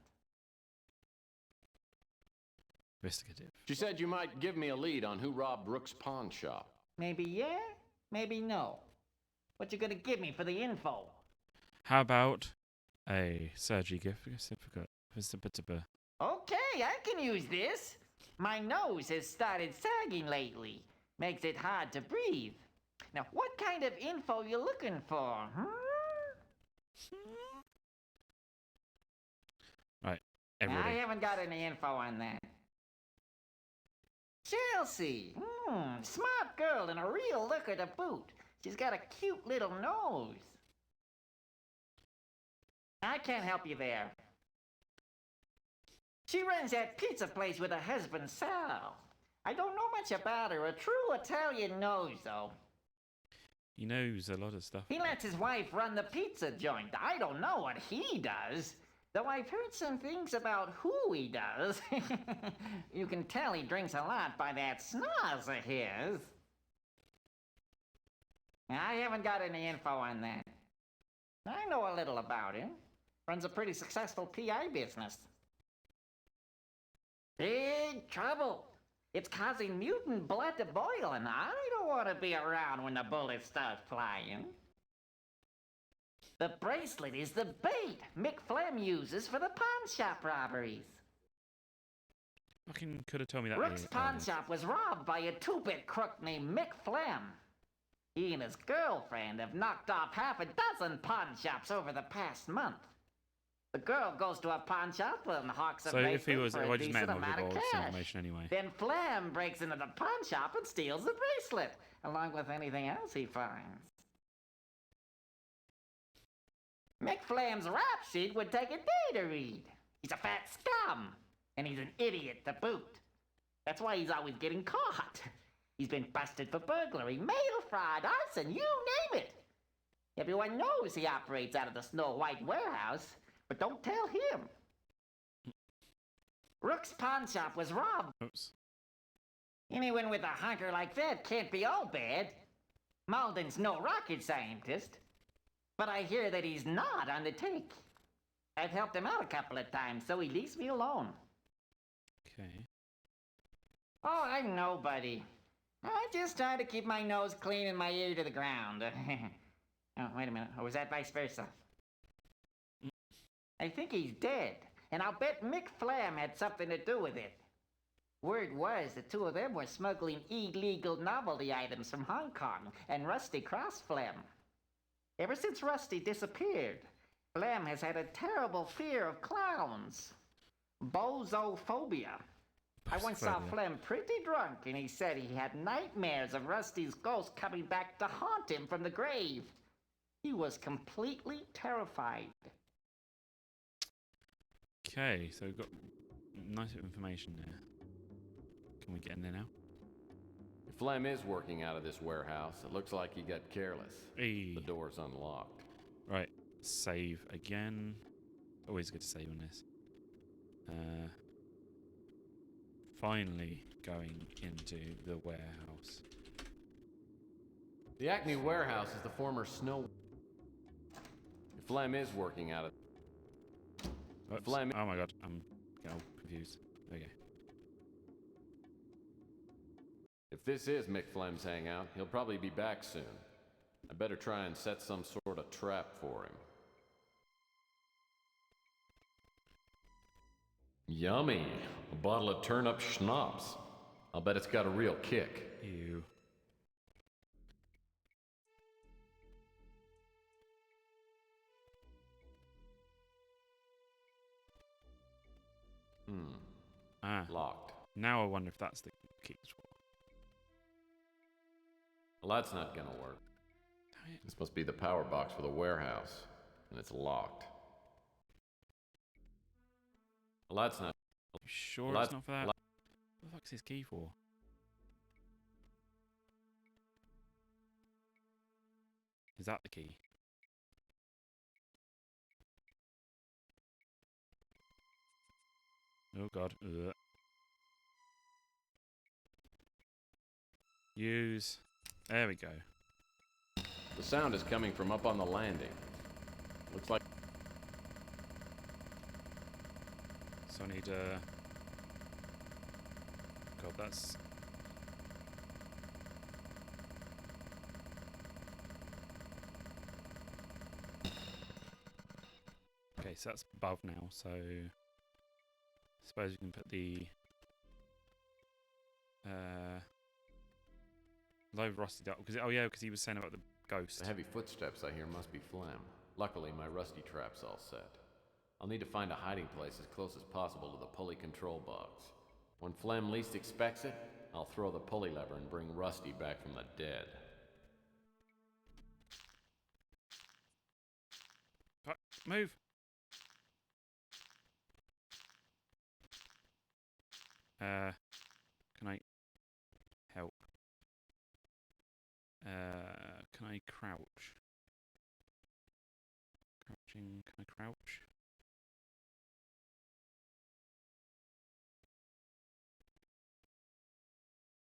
Investigative. She said you might give me a lead on who robbed Rook's pawn shop. Maybe yeah, maybe no. What you gonna give me for the info? How about a surgery gift certificate? Okay, I can use this. My nose has started sagging lately. Makes it hard to breathe. Now, what kind of info you looking for, Right, I everybody. haven't got any info on that. Chelsea, smart girl and a real looker to boot. She's got a cute little nose. I can't help you there. She runs that pizza place with her husband, Sal. I don't know much about her. A true Italian nose, though. He knows a lot of stuff. He lets his wife run the pizza joint. I don't know what he does. Though I've heard some things about who he does. You can tell he drinks a lot by that snaz of his. I haven't got any info on that. I know a little about him. Runs a pretty successful PI business. Big trouble. It's causing mutant blood to boil, and I don't want to be around when the bullets start flying. The bracelet is the bait Mick Flem uses for the pawn shop robberies. Fucking could have told me that. Rook's pawn shop was robbed by a two-bit crook named Mick Flem. He and his girlfriend have knocked off half a dozen pawn shops over the past month. The girl goes to a pawn shop and hawks a So if bracelet he was, for if a I just met decent him, I'd amount give of all this cash. information anyway. Then Flem breaks into the pawn shop and steals the bracelet, along with anything else he finds. Mick Flam's rap sheet would take a day to read. He's a fat scum, and he's an idiot to boot. That's why he's always getting caught. He's been busted for burglary, mail fraud, arson, you name it. Everyone knows he operates out of the Snow White warehouse, but don't tell him. Rook's pawn shop was robbed. Oops. Anyone with a hunker like that can't be all bad. Malden's no rocket scientist, but I hear that he's not on the take. I've helped him out a couple of times, so he leaves me alone. Okay. Oh, I'm nobody. I just try to keep my nose clean and my ear to the ground. Oh, wait a minute. Or was that vice versa? I think he's dead, and I'll bet Mick Flam had something to do with it. Word was the two of them were smuggling illegal novelty items from Hong Kong, and Rusty crossed Flam. Ever since Rusty disappeared, Flam has had a terrible fear of clowns. Bozophobia. I once saw Flem pretty drunk, and he said he had nightmares of Rusty's ghost coming back to haunt him from the grave. He was completely terrified. Okay, so we've got nice information there. Can we get in there now? If Flem is working out of this warehouse, it looks like he got careless. Hey. The door's unlocked. Right, save again. Always good to save on this. Finally going into the warehouse. The Acme warehouse is the former Snow. If Flem is working out of. Oops. Oh my god, I'm getting all confused. There we go. If this is Mick Flem's hangout, he'll probably be back soon. I better try and set some sort of trap for him. Yummy! A bottle of turnip schnapps. I'll bet it's got a real kick. Ew. Locked. Now I wonder if that's the key as well. Well, that's not gonna work. This must be the power box for the warehouse, and it's locked. Well, that's not. You sure it's not for that? What the fuck's his key for? Is that the key? Oh god. Ugh. Use. There we go. The sound is coming from up on the landing. Looks like. So I need God, that's. Okay, so that's above now, so I suppose we can put the low rusted up because because he was saying about the ghost. The heavy footsteps I hear must be Flem. Luckily, my rusty trap's all set. I'll need to find a hiding place as close as possible to the pulley control box. When Flem least expects it, I'll throw the pulley lever and bring Rusty back from the dead. Move. Can I help? Can I crouch? Crouching, can I crouch?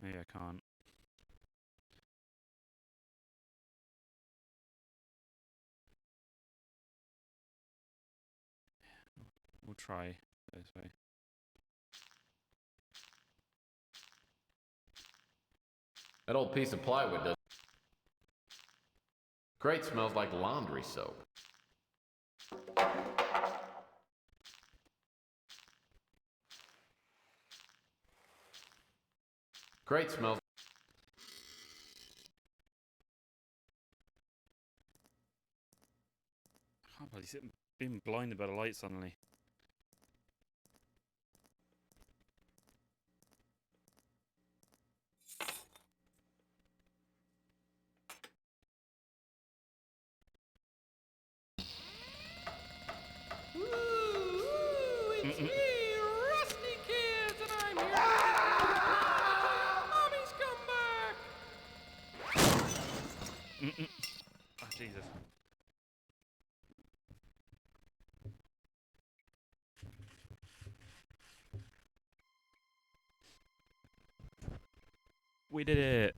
Maybe I can't. We'll try this way. That old piece of plywood does. Crate smells like laundry soap. Crate smells. I can't believe I'm being blinded by the light suddenly. It's me, Rusty Kids, and I'm here. Mommy's come back. Oh, Jesus. We did it.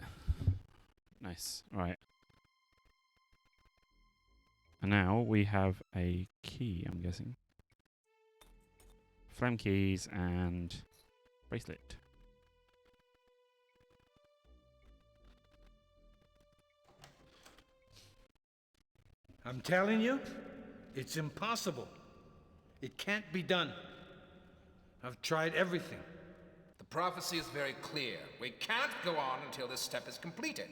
Nice. Right. And now we have a key, I'm guessing. Flame keys and bracelet. I'm telling you, it's impossible. It can't be done. I've tried everything. The prophecy is very clear. We can't go on until this step is completed.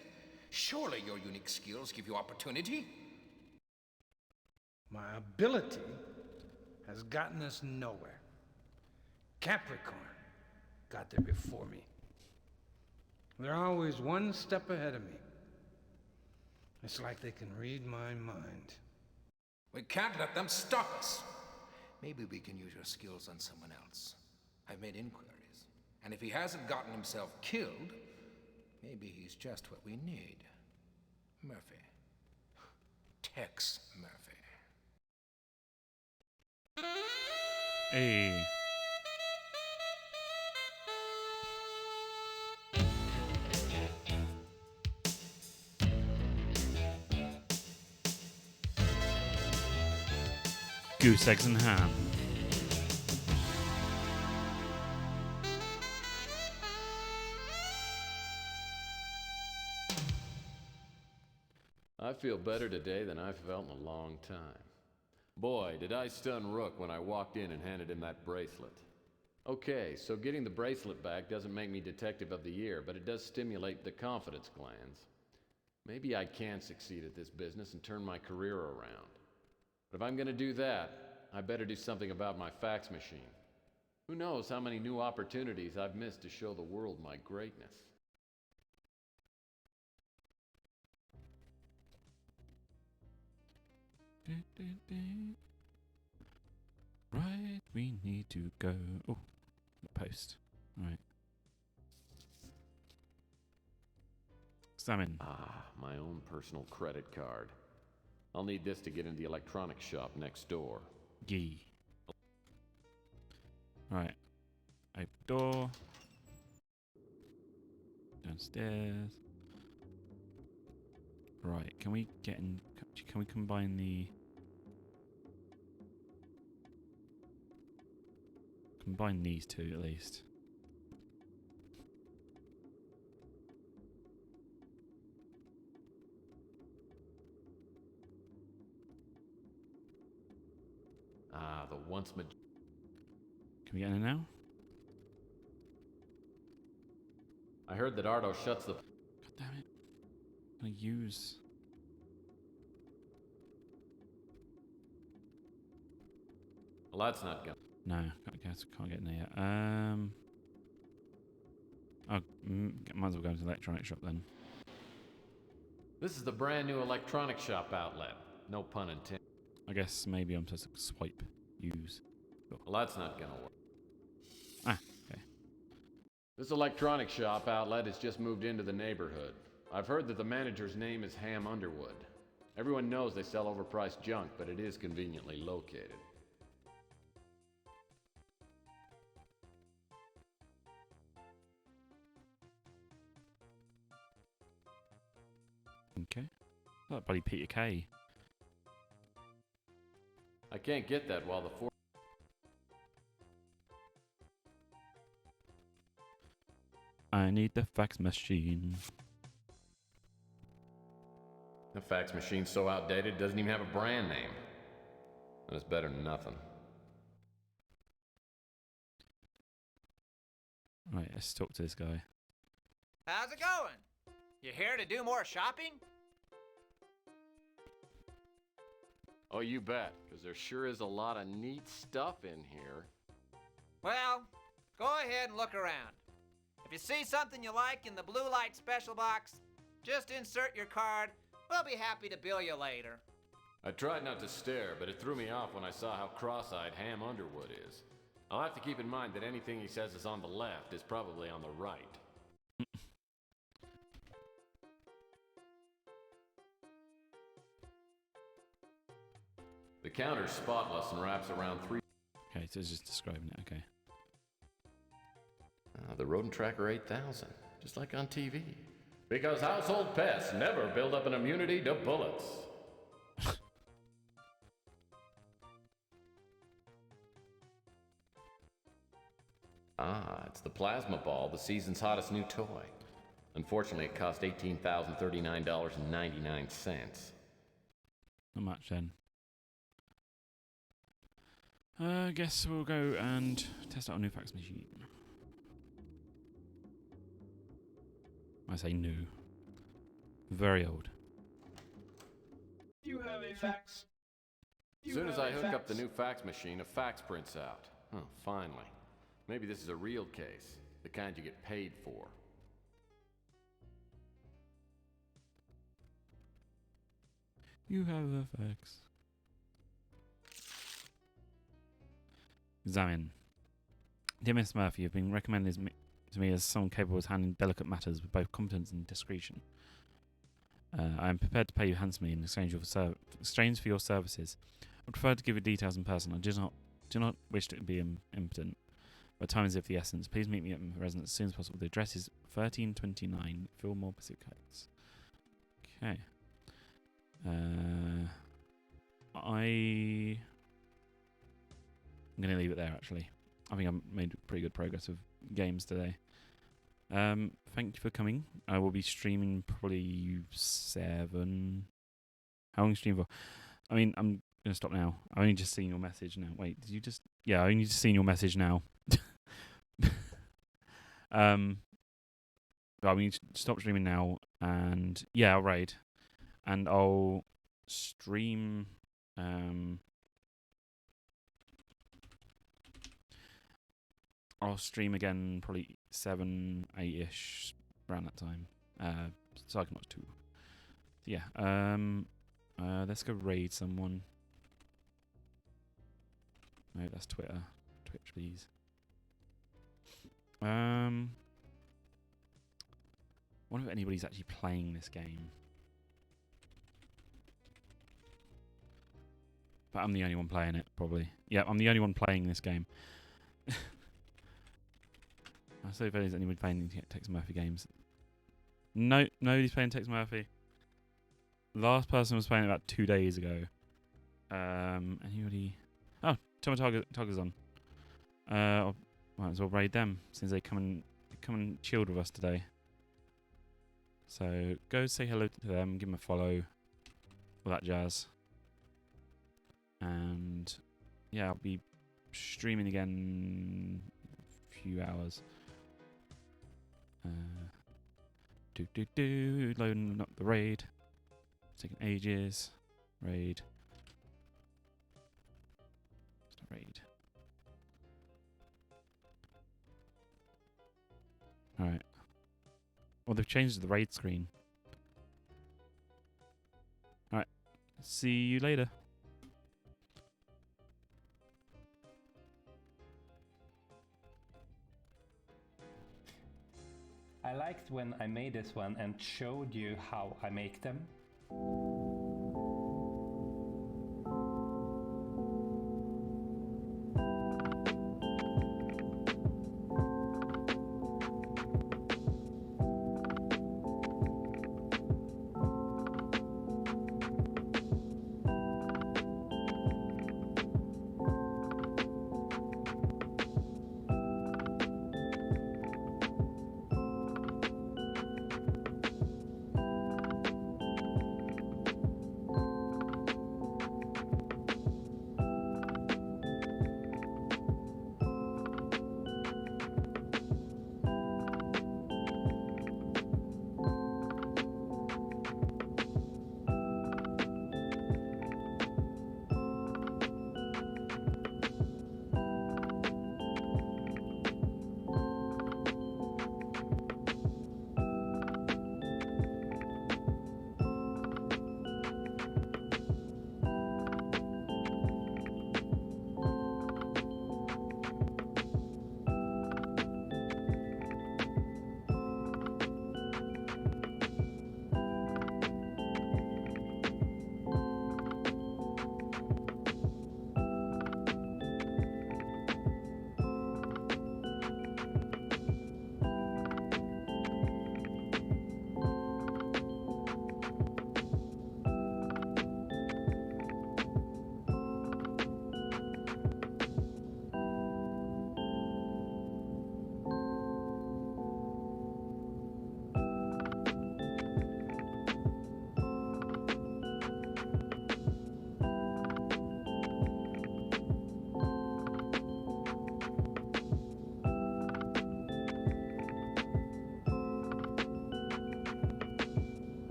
Surely your unique skills give you opportunity? My ability has gotten us nowhere. Capricorn got there before me. They're always one step ahead of me. It's like they can read my mind. We can't let them stop us. Maybe we can use your skills on someone else. I've made inquiries, and if he hasn't gotten himself killed, maybe he's just what we need. Murphy. Tex Murphy. Hey. Goose, eggs, and ham. I feel better today than I've felt in a long time. Boy, did I stun Rook when I walked in and handed him that bracelet. Okay, so getting the bracelet back doesn't make me Detective of the Year, but it does stimulate the confidence glands. Maybe I can succeed at this business and turn my career around. But if I'm gonna do that, I better do something about my fax machine. Who knows how many new opportunities I've missed to show the world my greatness. Right, we need to go. Oh, the post. Right. Examine. Ah, my own personal credit card. I'll need this to get into the electronics shop next door. Gee. Right. Open door. Downstairs. Right. Can we get in? Can we combine the? Combine these two at least. a once Can we get in now? I heard that Ardo shuts the... God damn it. I'm gonna use... Well, that's not gonna... No, can't get in there yet. Might as well go into the electronics shop then. This is the brand new electronic shop outlet. No pun intended. I guess maybe I'm supposed to swipe, use. Well, that's not gonna work. Ah, okay. This electronic shop outlet has just moved into the neighborhood. I've heard that the manager's name is Ham Underwood. Everyone knows they sell overpriced junk, but it is conveniently located. Okay. That bloody Peter Kay. I can't get that while the I need the fax machine. The fax machine's so outdated it doesn't even have a brand name. And it's better than nothing. Right, let's talk to this guy. How's it going? You here to do more shopping? Oh, you bet, because there sure is a lot of neat stuff in here. Well, go ahead and look around. If you see something you like in the blue light special box, just insert your card. We'll be happy to bill you later. I tried not to stare, but it threw me off when I saw how cross-eyed Ham Underwood is. I'll have to keep in mind that anything he says is on the left is probably on the right. The counter's spotless and wraps around 3... Okay, so it's just describing it, okay. The Rodent Tracker 8000, just like on TV. Because household pests never build up an immunity to bullets. It's the Plasma Ball, the season's hottest new toy. Unfortunately, it cost $18,039.99. Not much then. I guess we'll go and test out a new fax machine. I say new. Very old. You have a fax. As soon as I hook up the new fax machine, a fax prints out. Oh, finally. Maybe this is a real case. The kind you get paid for. You have a fax. Examine. Dear Miss Murphy, you've been recommended to me as someone capable of handling delicate matters with both competence and discretion. I am prepared to pay you handsomely in exchange for your services. I prefer to give you details in person. I do not wish to be impotent. But time is of the essence. Please meet me at my residence as soon as possible. The address is 1329 Fillmore Pacific Heights. Okay. I'm going to leave it there, actually. I think I've made pretty good progress with games today. Thank you for coming. I will be streaming probably 7. How long stream for? I mean, I'm going to stop now. I only just seen your message now. Wait, did you just... Yeah, I only just seen your message now. But I'm going to stop streaming now. And yeah, I'll raid. And I'll stream... I'll stream again probably 7, 8-ish around that time. Psychonauts 2. Yeah. Let's go raid someone. No, that's Twitter. Twitch, please. I wonder if anybody's actually playing this game. But I'm the only one playing it, probably. Yeah, I'm the only one playing this game. I say if there's anybody playing Tex Murphy games. No, nobody's playing Tex Murphy. Last person was playing it about 2 days ago. Anybody? Oh, Tomotarga's on. Might as well raid them since they come and chilled with us today. So go say hello to them, give them a follow, all that jazz. And yeah, I'll be streaming again in a few hours. Loading up the raid. It's taking ages. Raid. It's not raid. Alright. Well, they've changed the raid screen. Alright. See you later. I liked when I made this one and showed you how I make them.